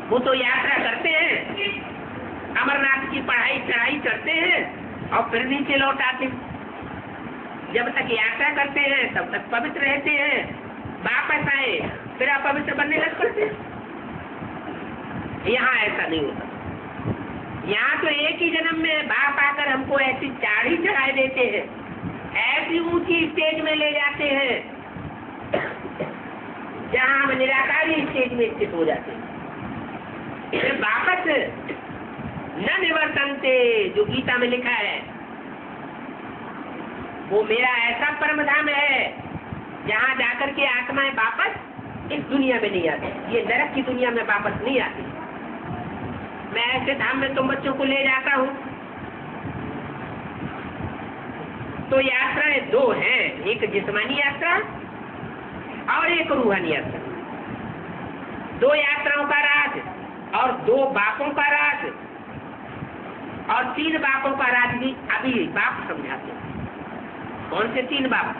वो तो यात्रा करते हैं, अमरनाथ की चढ़ाई करते हैं और फिर नीचे लौट आते हैं। जब तक यात्रा करते हैं तब तक पवित्र रहते हैं। वापस आए फिर आप पवित्र बनने लग पड़ते हैं। यहाँ ऐसा नहीं होता। यहाँ तो एक ही जन्म में बाप आकर हमको ऐसी चाड़ी चढ़ाई देते हैं, ऐसी ऊंची स्टेज में ले जाते हैं जहाँ हम निराकारी स्टेज में स्थित हो जाते हैं। फिर वापस न निवर्तनते, जो गीता में लिखा है, वो मेरा ऐसा परम धाम है जहाँ जाकर के आत्माएं वापस इस दुनिया में नहीं आती। ये नरक की दुनिया में वापस नहीं आती। मैं ऐसे धाम में तुम बच्चों को ले जाता हूँ। तो यात्राएं दो हैं, एक जिस्मानी यात्रा और एक रूहानी यात्रा। दो यात्राओं का राज और दो बापों का राज और 3 बापों का राज भी अभी बाप समझाते हैं। कौन से 3 बाप?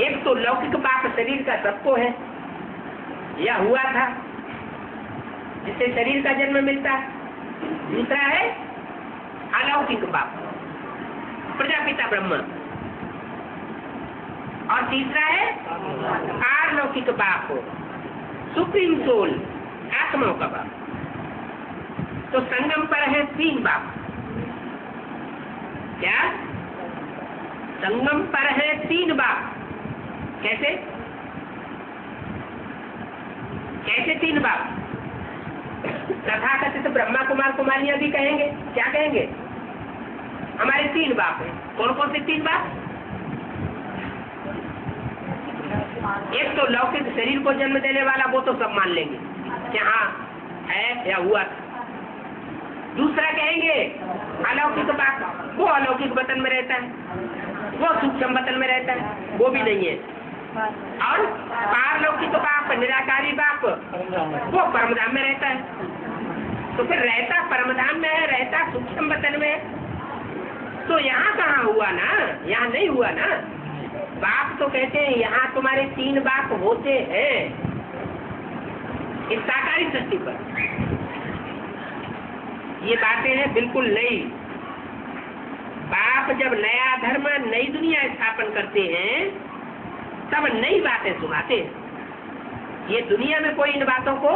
एक तो लौकिक बाप शरीर का सबको है, यह हुआ था जिससे शरीर का जन्म मिलता है। दूसरा है अलौकिक बाप, प्रजापिता ब्रह्मा। और तीसरा है पारलौकिक बाप, सुप्रीम सोल, आत्माओं का बाप। तो संगम पर है 3 बाप। क्या? संगम पर है 3 बाप। कैसे? कैसे 3 बाप? तथाकथित ब्रह्मा कुमार कुमारियां भी कहेंगे। क्या कहेंगे? हमारे 3 बाप हैं। कौन कौन से 3 बाप? एक तो लौकिक शरीर को जन्म देने वाला, वो तो सब मान लेंगे कि हाँ है या हुआ। दूसरा कहेंगे अलौकिक बाप, वो अलौकिक वतन में रहता है, वो सूक्ष्म वतन में रहता है, वो भी नहीं है। और पारलौकिक बाप, निराकारी बाप, वो परमधाम में रहता है। तो फिर रहता परमधाम में है, रहता सूक्ष्म वतन में। तो यहाँ कहाँ हुआ ना, यहाँ नहीं हुआ ना। बाप तो कहते हैं यहाँ तुम्हारे 3 बाप होते हैं इस साकारी सृष्टि पर। ये बातें हैं बिल्कुल नई। बाप जब नया धर्म, नई दुनिया स्थापन करते हैं तब नई बातें सुनाते हैं। ये दुनिया में कोई इन बातों को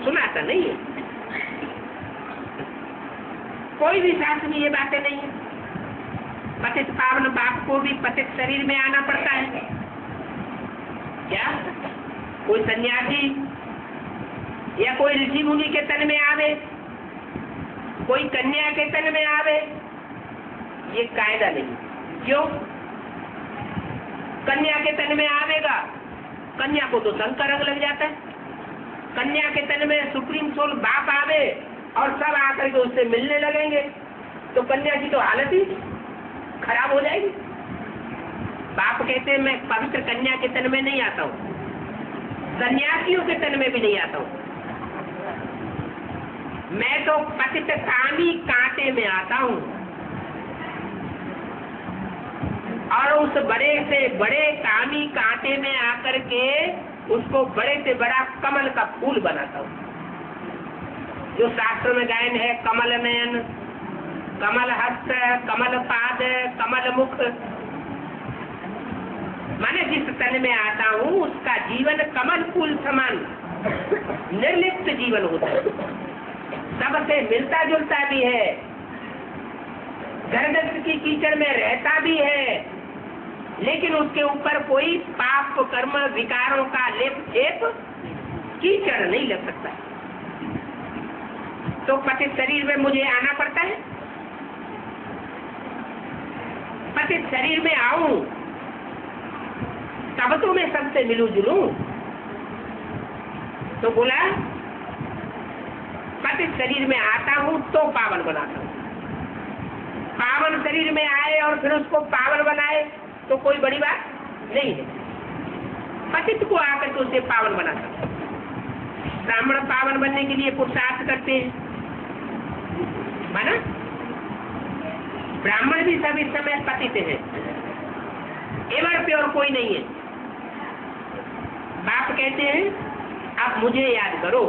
सुनाता नहीं है। कोई भी शास्त्र में ये बातें नहीं है। पतित पावन बाप को भी पतित शरीर में आना पड़ता है। क्या कोई सन्यासी या कोई ऋषि मुनि के तन में आवे, कोई कन्या के तन में आवे, ये कायदा नहीं। क्यों? कन्या के तन में आवेगा, कन्या को तो संग का रंग लग जाता है। कन्या के तन में सुप्रीम सोल बाप आवे और सब आकर के उससे मिलने लगेंगे तो कन्या की तो हालत ही खराब हो जाएगी। बाप कहते हैं मैं पवित्र कन्या के तन में नहीं आता हूँ, सन्यासियों के तन में भी नहीं आता हूँ। मैं तो पतित कामी कांटे में आता हूँ और उस बड़े से बड़े कामी कांटे में आकर के उसको बड़े से बड़ा कमल का फूल बनाता हूँ। जो शास्त्र में गायन है, कमल नयन, कमल हस्त, कमल पाद, कमल मुख, माने जिस तन में आता हूँ उसका जीवन कमल फूल समान निर्लिप्त जीवन होता है। सबसे मिलता जुलता भी है, गर्दश की कीचड़ में रहता भी है, लेकिन उसके ऊपर कोई पाप कर्म विकारों का लेप छेप कीचड़ नहीं लग सकता। तो पतित शरीर में मुझे आना पड़ता है। पतित शरीर में आऊं तब तो मैं सबसे मिलूं जुलूं। तो बोला पतित शरीर में आता हूं तो पावन बनाता हूं। पावन शरीर में आए और फिर उसको पावन बनाए तो कोई बड़ी बात नहीं है। पतित को आकर के उसे पावन बनाता हूं। ब्राह्मण पावन बनने के लिए पुरुषार्थ करते हैं, माना ब्राह्मण भी सब इस समय पतित है, एवर प्योर कोई नहीं है। बाप कहते हैं अब मुझे याद करो।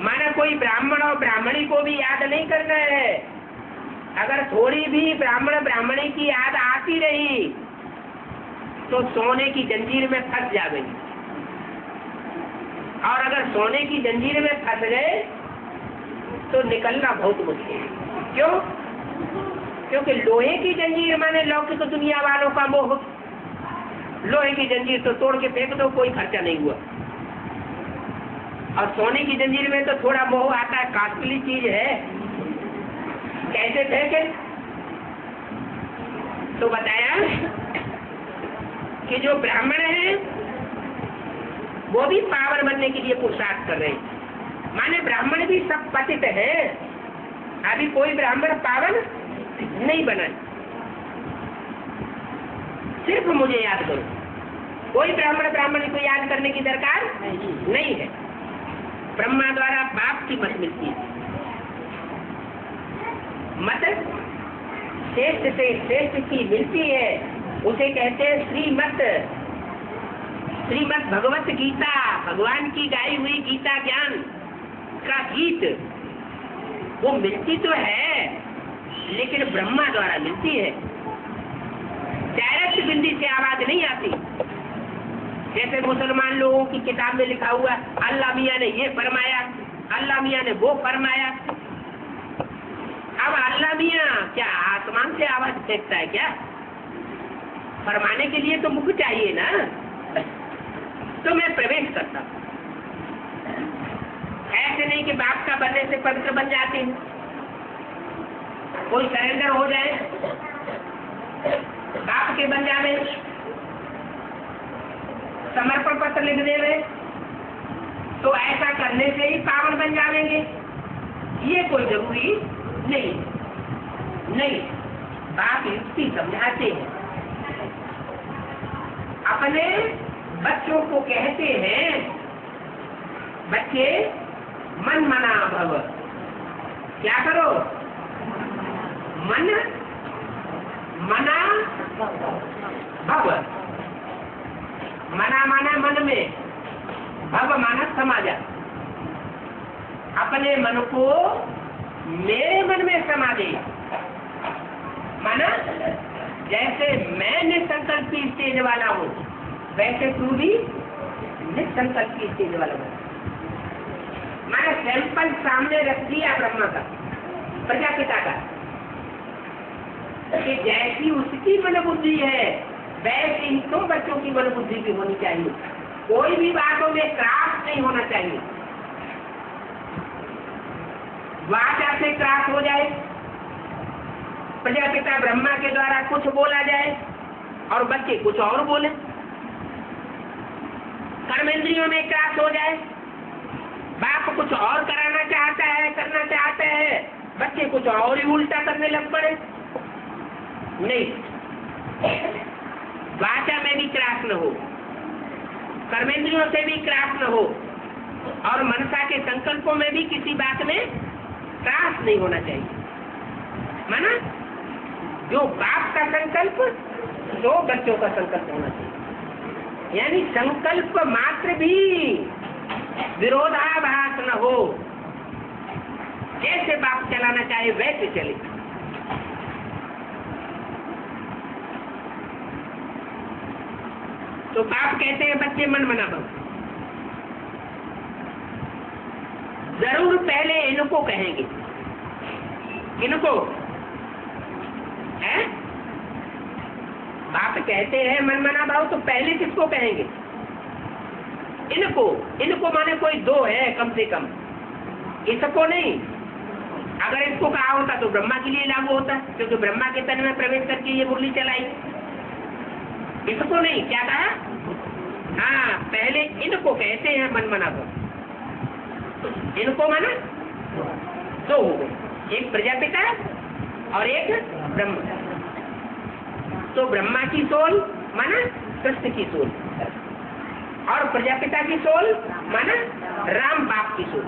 माना कोई ब्राह्मण और ब्राह्मणी को भी याद नहीं करना है। अगर थोड़ी भी ब्राह्मण ब्राह्मणी की याद आती रही तो सोने की जंजीर में फंस जाएगी। और अगर सोने की जंजीर में फंस गए तो निकलना बहुत मुश्किल है। क्यों? क्योंकि लोहे की जंजीर माने लौकिक दुनिया वालों का मोह। लोहे की जंजीर तो तोड़ के फेंक दो, कोई खर्चा नहीं हुआ। और सोने की जंजीर में तो थोड़ा मोह आता है, कॉस्टली चीज है, कैसे फेंके? तो बताया कि जो ब्राह्मण है वो भी पावन बनने के लिए पुरुषार्थ कर रहे हैं। माने ब्राह्मण भी सब पतित है, अभी कोई ब्राह्मण पावन नहीं बना। सिर्फ मुझे याद करो। कोई ब्राह्मण ब्राह्मणी को याद करने की दरकार नहीं है। ब्रह्मा द्वारा बाप की मत मिलती है। मत श्रेष्ठ से श्रेष्ठ की मिलती है, उसे कहते हैं श्रीमत। श्रीमद भगवत गीता, भगवान की गाई हुई गीता ज्ञान का गीत, वो मिलती तो है लेकिन ब्रह्मा द्वारा मिलती है। डायरेक्ट बिंदी से आवाज नहीं आती। जैसे मुसलमान लोगों की किताब में लिखा हुआ अल्लाह मियाँ ने ये फरमाया, अल्लाह मियाँ ने वो फरमाया। अब अल्लाह मियाँ क्या आसमान से आवाज फेंकता है क्या? फरमाने के लिए तो मुख चाहिए ना। तो मैं प्रवेश करता हूँ। ऐसे नहीं कि बाप का बनने से पवित्र बन जाते हैं। कोई सरेंडर हो जाए, बाप के बन जावे, समर्पण पत्र लिख देवे, तो ऐसा करने से ही पावन बन जाएंगे, ये कोई जरूरी नहीं। नहीं, बाप युक्ति समझाते हैं। अपने बच्चों को कहते हैं, बच्चे मन मना भव। क्या करो? मन मना भव। मना माना मन में, भव माना समाजा। अपने मन को मेरे मन में समा दे। माना जैसे मैं निसंकल्पी स्टेज वाला हूँ, वैसे तू भी निसंकल्पी स्टेज वाला हूँ। मैंने सैंपल सामने रख दिया ब्रह्मा का, प्रजापिता का, कि जैसी उसकी मन बुद्धि है वैसे ही तुम बच्चों की मन बुद्धि भी होनी चाहिए। कोई भी बातों में क्रास नहीं होना चाहिए। वाचा से क्रास हो जाए, प्रजापिता ब्रह्मा के द्वारा कुछ बोला जाए और बच्चे कुछ और बोले, कर्मेंद्रियों में क्रास हो जाए, बाप कुछ और कराना चाहता है, करना चाहते हैं, बच्चे कुछ और ही उल्टा करने लग पड़े। नहीं, वाचा में भी क्रास न हो, कर्मेंद्रियों से भी क्रास न हो, और मनसा के संकल्पों में भी किसी बात में क्रास नहीं होना चाहिए। माना जो बाप का संकल्प, जो बच्चों का संकल्प होना चाहिए। यानी संकल्प मात्र भी विरोधाभास न हो। जैसे बाप चलाना चाहे वैसे चले। तो बाप कहते हैं बच्चे मन मना भव। जरूर पहले इनको कहेंगे। इनको बाप कहते हैं मन मना भाव, तो पहले किसको कहेंगे? इनको माने कोई दो है कम से कम, इसको नहीं। अगर इसको कहा होता तो ब्रह्मा के लिए लागू होता, क्योंकि ब्रह्मा के तन में प्रवेश करके ये मुरली चलाई। इसको नहीं, क्या कहा? हाँ, पहले इनको कहते हैं मन मना भाव। इनको माना दो हो गए, एक प्रजापिता और एक ब्रह्मा। तो ब्रह्मा की सोल माना कृष्ण की सोल, और प्रजापिता की सोल माना राम बाप की सोल।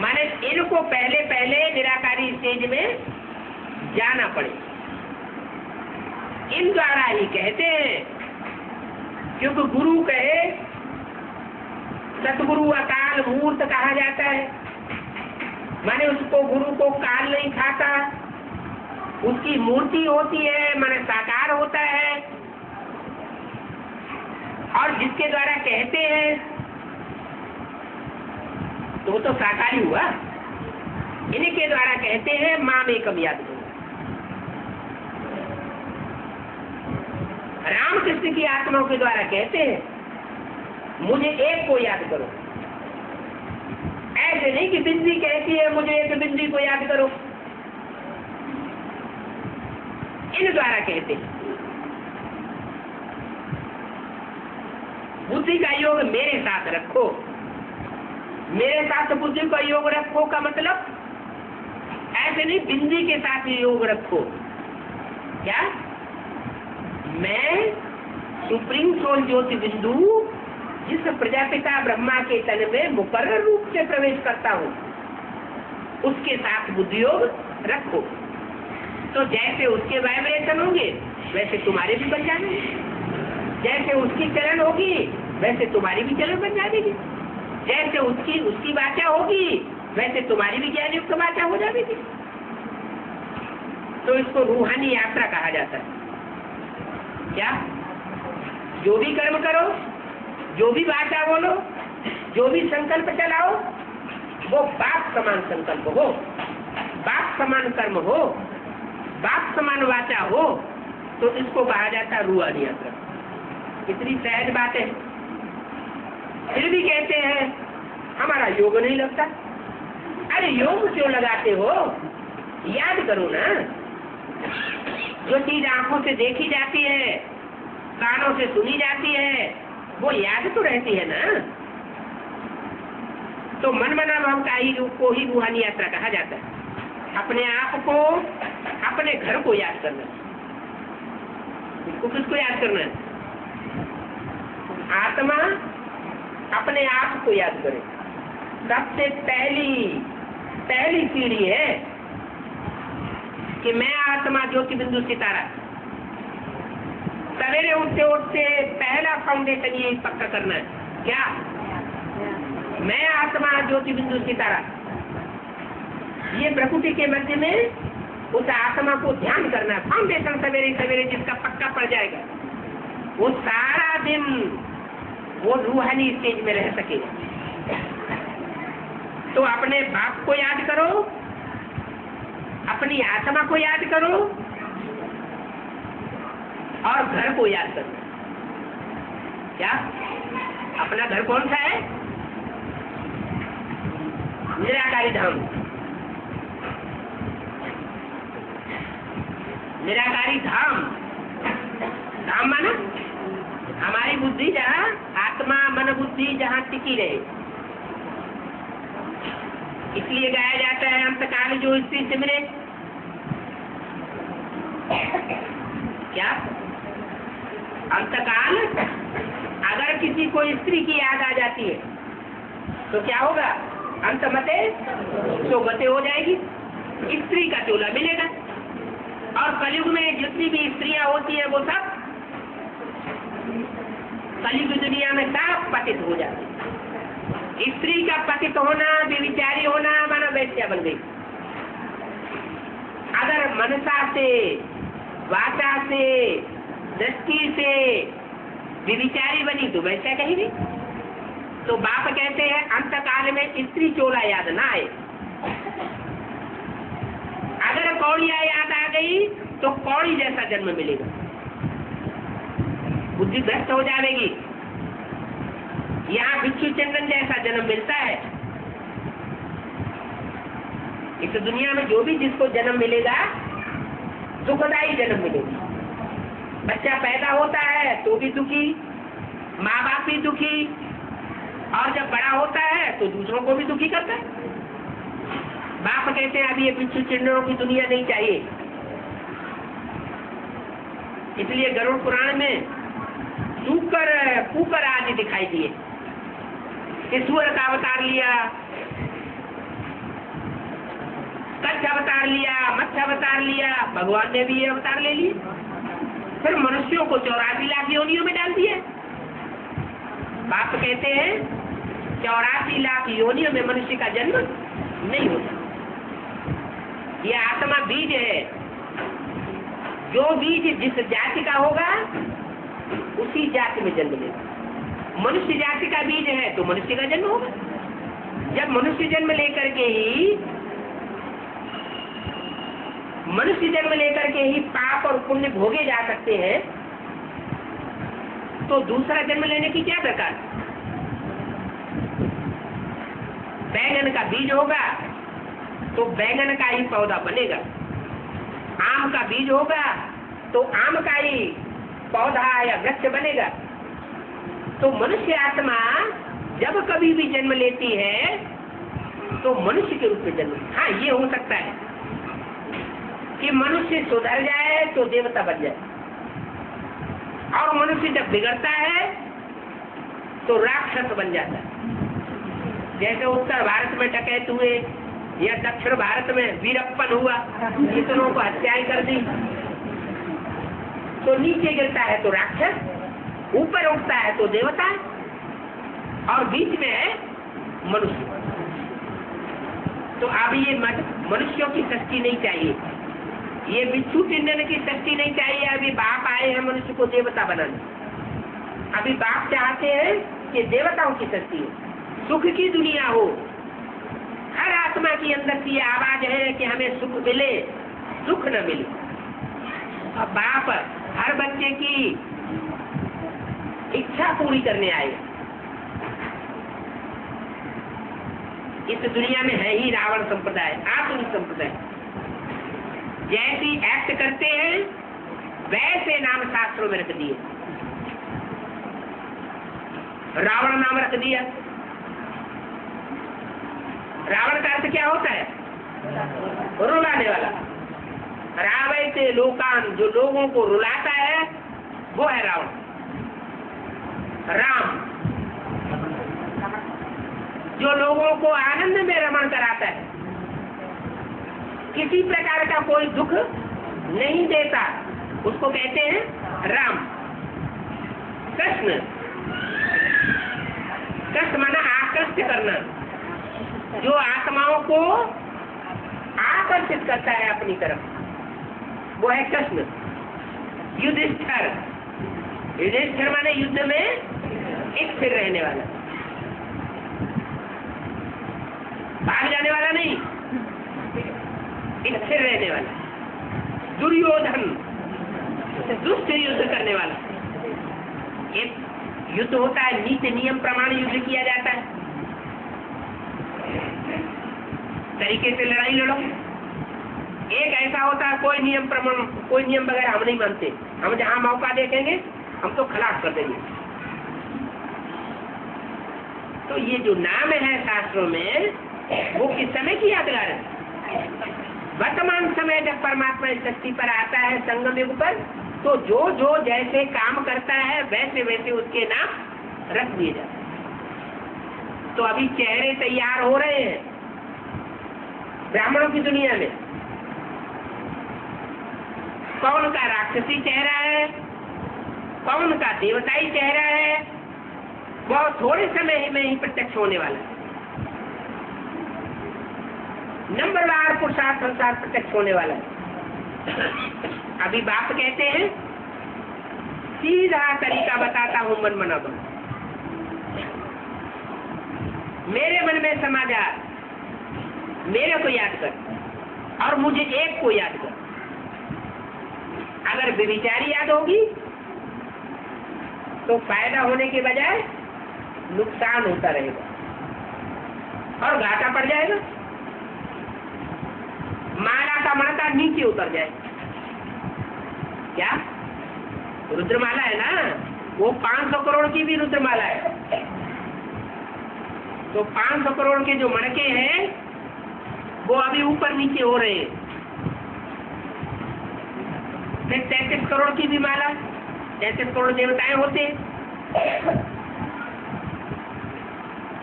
माने इनको पहले पहले निराकारी स्टेज में जाना पड़े, इन द्वारा ही कहते हैं। क्योंकि गुरु कहे, सतगुरु अकाल मूर्त कहा जाता है, माने उसको गुरु को काल नहीं खाता, उसकी मूर्ति होती है, माने साकार होता है। और जिसके द्वारा कहते हैं तो वो तो साकार ही हुआ। इन्हीं के द्वारा कहते हैं माम एकम याद करो। रामकृष्ण की आत्माओं के द्वारा कहते हैं मुझे एक को याद करो। ऐसे नहीं कि बिंदी कहती है मुझे एक बिंदी को याद करो, इन द्वारा कहते हैं। बुद्धि का योग मेरे साथ रखो, मेरे साथ बुद्धि का योग रखो का मतलब ऐसे नहीं बिंदी के साथ योग रखो। क्या? मैं सुप्रीम सोल ज्योति बिंदु जिस प्रजापिता ब्रह्मा के तन में मुकर्रर रूप से प्रवेश करता हूँ, उसके साथ बुद्धि योग रखो। तो जैसे उसके वाइब्रेशन होंगे वैसे तुम्हारे भी बन जाएंगे, जैसे उसकी चलन होगी वैसे तुम्हारी भी चलन बन जाएगी, जैसे उसकी वाचा होगी वैसे तुम्हारी भी ज्ञान युक्त वाचा हो जाएगी। तो इसको रूहानी यात्रा कहा जाता है। क्या? जो भी कर्म करो, जो भी वाचा बोलो, जो भी संकल्प चलाओ, वो बाप समान संकल्प हो, बाप समान कर्म हो, बाप समान वाचा हो, तो इसको कहा जाता है रूहानी यात्रा। इतनी सहज बात है, फिर भी कहते हैं हमारा योग नहीं लगता। अरे योग क्यों लगाते हो? याद करो ना। जो चीज आंखों से देखी जाती है, कानों से सुनी जाती है, वो याद तो रहती है ना। तो मन मना भाव का ही को ही रूहानी यात्रा कहा जाता है। अपने आप को, अपने घर को याद करना। इसको किसको याद करना है? आत्मा अपने आप को याद करे। सबसे पहली सीढ़ी है कि मैं आत्मा ज्योति बिंदु सितारा। सवेरे उठते उठते पहला फाउंडेशन ये पक्का करना है। क्या? मैं आत्मा ज्योति बिंदु सितारा। ये प्रकृति के मध्य में उस आत्मा को ध्यान करना। फाउंडेशन सवेरे सवेरे जिसका पक्का पड़ जाएगा, वो सारा दिन वो रूहानी स्टेज में रह सकेगा। तो अपने बाप को याद करो, अपनी आत्मा को याद करो, और घर को याद करो। क्या? अपना घर कौन सा है? निराकारी धाम। निराकारी धाम, धाम माना हमारी बुद्धि जहाँ, आत्मा मन बुद्धि जहाँ टिकी रहे। इसलिए गाया जाता है अंतकाल जो स्त्री सिमरे। क्या? अंतकाल अगर किसी को स्त्री की याद आ जाती है तो क्या होगा? अंतमते तो गते हो जाएगी, स्त्री का चोला मिलेगा। और कलयुग में जितनी भी स्त्रियां होती है वो सब कलयुग दुनिया में सब पतित हो जाती। स्त्री का पतित होना, व्यभिचारी होना माना वैश्या बन गई। अगर मनसा से, वाचा से, दृष्टि से व्यभिचारी बनी तो वैश्या कहीं भी। तो बाप कहते हैं अंतकाल में स्त्री चोला याद ना आए। अगर कौड़िया याद आ गई तो कौड़ी जैसा जन्म मिलेगा, बुद्धि भ्रष्ट हो जाएगी। यहाँ बिच्छू चंदन जैसा जन्म मिलता है। इस दुनिया में जो भी जिसको जन्म मिलेगा दुखदायी जन्म मिलेगा। बच्चा पैदा होता है तो भी दुखी, माँ बाप भी दुखी, और जब बड़ा होता है तो दूसरों को भी दुखी करता है। बाप कहते हैं अब ये बिच्छू चंदनों की दुनिया नहीं चाहिए। इसलिए गरुड़ पुराण में सूकर कुकर आदि दिखाई दिए कि सूअर का अवतार लिया, कच्छ अवतार लिया, मत्स्य अवतार लिया, भगवान ने भी ये अवतार ले लिए। फिर मनुष्यों को 84 लाख योनियों में डाल दिया। बाप कहते हैं 84 लाख योनियों में मनुष्य का जन्म नहीं होता। ये आत्मा बीज है, जो बीज जिस जाति का होगा उसी जाति में जन्म लेगा। मनुष्य जाति का बीज है तो मनुष्य का जन्म होगा। जब मनुष्य जन्म लेकर के ही पाप और पुण्य भोगे जा सकते हैं, तो दूसरा जन्म लेने की क्या दरकार। बैंगन का बीज होगा तो बैंगन का ही पौधा बनेगा, आम का बीज होगा तो आम का ही पौधा या वृक्ष बनेगा। तो मनुष्य आत्मा जब कभी भी जन्म लेती है तो मनुष्य के रूप में जन्म। हाँ, ये हो सकता है कि मनुष्य सुधर जाए तो देवता बन जाए, और मनुष्य जब बिगड़ता है तो राक्षस बन जाता है। जैसे उत्तर भारत में डकैत हुए या दक्षिण भारत में वीरप्पन हुआ, इतनों को हत्याएं कर दी, तो नीचे गिरता है तो राक्षस, ऊपर उठता है तो देवता, और बीच में है मनुष्य। तो अब ये मनुष्यों की सृष्टि नहीं चाहिए, ये बिच्छू चंदन की सृष्टि नहीं चाहिए। अभी बाप आए हैं मनुष्य को देवता बनाने। अभी बाप चाहते हैं कि देवताओं की सृष्टि हो, सुख की दुनिया हो। हर आत्मा की अंदर से ये आवाज है कि हमें सुख मिले, दुख न मिले। अब बाप हर बच्चे की इच्छा पूरी करने आए। इस दुनिया में है ही रावण संप्रदाय, आसुरी संप्रदाय। जैसी एक्ट करते हैं वैसे नाम शास्त्रों में रख दिए। रावण नाम रख दिया। रावण का अर्थ क्या होता है? रुलाने वाला। रावयते लोकान, जो लोगों को रुलाता है वो है रावण। राम, जो लोगों को आनंद में रमण कराता है, किसी प्रकार का कोई दुख नहीं देता, उसको कहते हैं राम। कृष्ण, कृष्ण माना आकर्षित करना, जो आत्माओं को आकर्षित करता है अपनी तरफ, वो है कृष्ण। युधिष्ठिर, युधिष्ठिर माने युद्ध में स्थिर रहने वाला, भाग जाने वाला नहीं, स्थिर रहने वाला। दुर्योधन, दुष्ट युद्ध करने वाला। एक युद्ध होता है, नीति नियम प्रमाण युद्ध किया जाता है, तरीके से लड़ाई लड़ो। एक ऐसा होता है कोई नियम प्रमाण, कोई नियम वगैरह हम नहीं मानते, हम जहां मौका देखेंगे हम तो खिलाफ कर देंगे। तो ये जो नाम है शास्त्रों में, वो किस समय की यादगार है? वर्तमान समय जब परमात्मा इस धरती पर आता है संगम युग पर, तो जो जो जैसे काम करता है वैसे वैसे उसके नाम रख दिए जाते हैं। तो अभी चेहरे तैयार हो रहे हैं ब्राह्मणों की दुनिया में। कौन का राक्षसी चेहरा है, कौन का देवताई चेहरा है, वह थोड़े समय में ही प्रत्यक्ष होने वाला है। नंबरवार पुरुषार्थ संसार प्रत्यक्ष होने वाला है। अभी बाप कहते हैं सीधा तरीका बताता हूं, मन मना बन। मेरे मन में समा जा, मेरे को याद कर। और मुझे एक को याद कर। अगर व्यभिचारी याद होगी तो फायदा होने के बजाय नुकसान होता रहेगा और घाटा पड़ जाएगा। माला का मणका नीचे उतर जाए। क्या रुद्रमाला है ना, वो 500 करोड़ की भी रुद्रमाला है। तो 500 करोड़ के जो मणके हैं वो अभी ऊपर नीचे हो रहे हैं। फिर 33 करोड़ की भी माला, 33 करोड़ देवताएं होते हैं।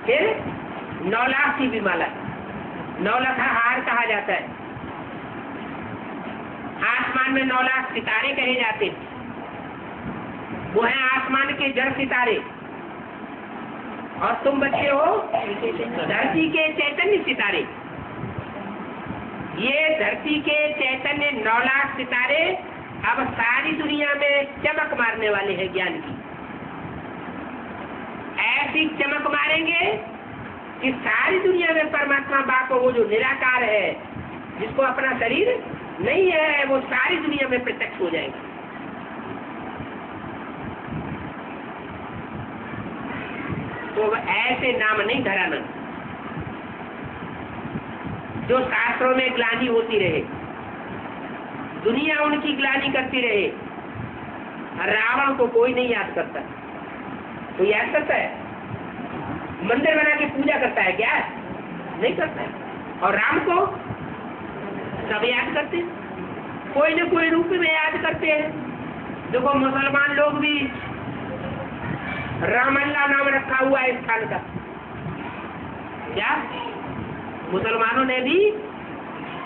फिर 9 लाख की भी माला, 9 लाख हार कहा जाता है। आसमान में 9 लाख सितारे कहे जाते हैं, वो है आसमान के जड़ सितारे। और तुम बच्चे हो धरती के चैतन्य सितारे। ये धरती के चैतन्य 9 लाख सितारे अब सारी दुनिया में चमक मारने वाले हैं ज्ञान की। ऐसी चमक मारेंगे कि सारी दुनिया में परमात्मा बाप वो जो निराकार है, जिसको अपना शरीर नहीं है, वो सारी दुनिया में प्रत्यक्ष हो जाएगा। तो ऐसे नाम नहीं धराना जो शास्त्रों में ग्लानि होती रहे, दुनिया उनकी ग्लानि करती रहे। रावण को कोई नहीं याद करता। कोई याद करता है? मंदिर बना के पूजा करता है क्या? नहीं करता है। और राम को सब याद करते हैं, कोई न कोई रूप में याद करते हैं। देखो मुसलमान लोग भी रामल्ला नाम रखा हुआ है स्थान का। क्या मुसलमानों ने भी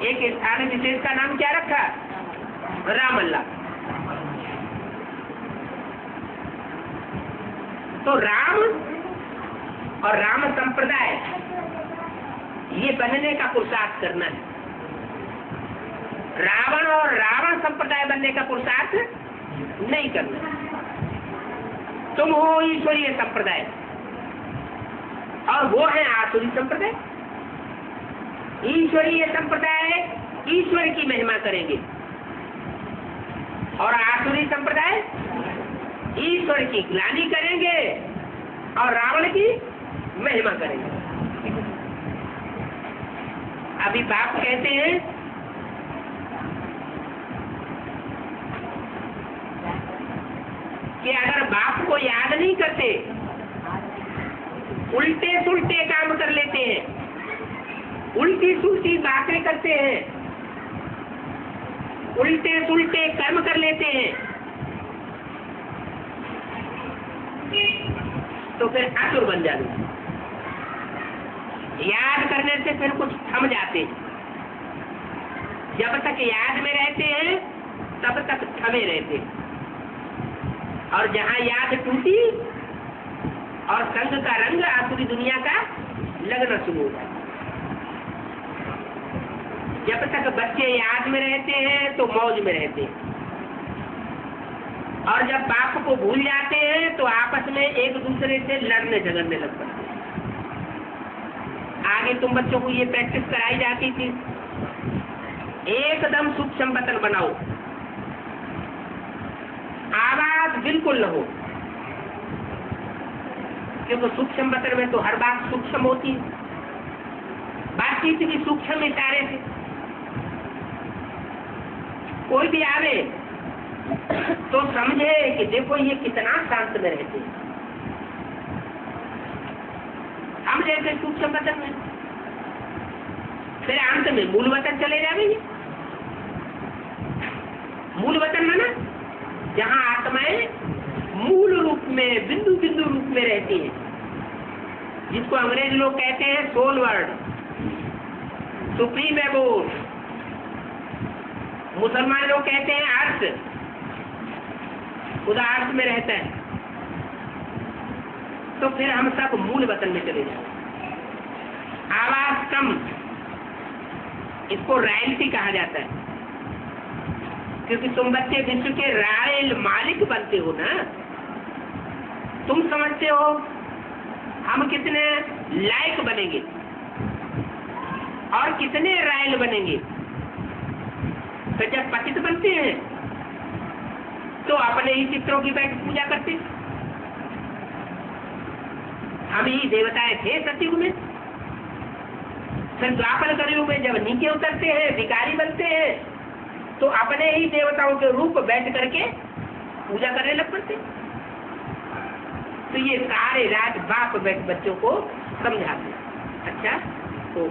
एक स्थान विशेष का नाम क्या रखा? रामल्ला। तो राम और राम संप्रदाय ये बनने का पुरुषार्थ करना है। रावण और रावण संप्रदाय बनने का पुरुषार्थ नहीं करना। तुम हो ईश्वरीय संप्रदाय और वो है आसुरी संप्रदाय। ईश्वरीय संप्रदाय ईश्वर की महिमा करेंगे और आसुरी संप्रदाय ईश्वर की ग्लानि करेंगे और रावण की महिमा करेंगे। अभी बाप कहते हैं कि अगर बाप को याद नहीं करते, उल्टे सुल्टे काम कर लेते हैं, उल्टी सुल्टी बातें करते हैं, उल्टे सुल्टे कर्म कर लेते हैं, तो फिर असुर बन जाते। याद करने से फिर कुछ थम जाते। जब तक याद में रहते हैं तब तक थमे रहते, और जहां याद टूटी और संग का रंग आसुरी दुनिया का लगना शुरू होता है। जब तक बच्चे याद में रहते हैं तो मौज में रहते हैं, और जब बाप को भूल जाते हैं तो आपस में एक दूसरे से लड़ने झगड़ने लगते हैं। आगे तुम बच्चों को ये प्रैक्टिस कराई जाती थी, एकदम सूक्ष्म बतन बनाओ, आवाज बिल्कुल न हो, क्योंकि सूक्ष्म बतन में तो हर बात सूक्ष्म होती है। बातचीत भी सूक्ष्म इशारे से। कोई भी आवे तो समझे कि देखो ये कितना शांत में रहते हैं, हम रहते सूक्ष्म वतन में। फिर अंत में मूल वतन चले जाएंगे। मूल वतन में ना, जहां आत्माएं मूल रूप में बिंदु बिंदु रूप में रहती है, जिसको अंग्रेज लोग कहते हैं सोल वर्ड, सुप्रीम एबोर्ड। मुसलमान लोग कहते हैं अर्थ, खुदा अर्थ में रहता है। तो फिर हम सब मूल वतन में चले जाए। आवाज कम, इसको रॉयल्टी कहा जाता है, क्योंकि तुम बच्चे विश्व के रॉयल मालिक बनते हो ना। तुम समझते हो हम कितने लायक बनेंगे और कितने रॉयल बनेंगे। फिर जब पतित बनते हैं तो अपने ही चित्रों की बैठ पूजा करते। हम ही देवताएं थे सतयुग में। फिर द्वापर कलयुग में जब नीचे उतरते हैं, भिखारी बनते हैं, तो अपने ही देवताओं के रूप बैठ करके पूजा करने लग पड़ते। तो ये सारे राज बाप बच्चों को समझाते। अच्छा, तो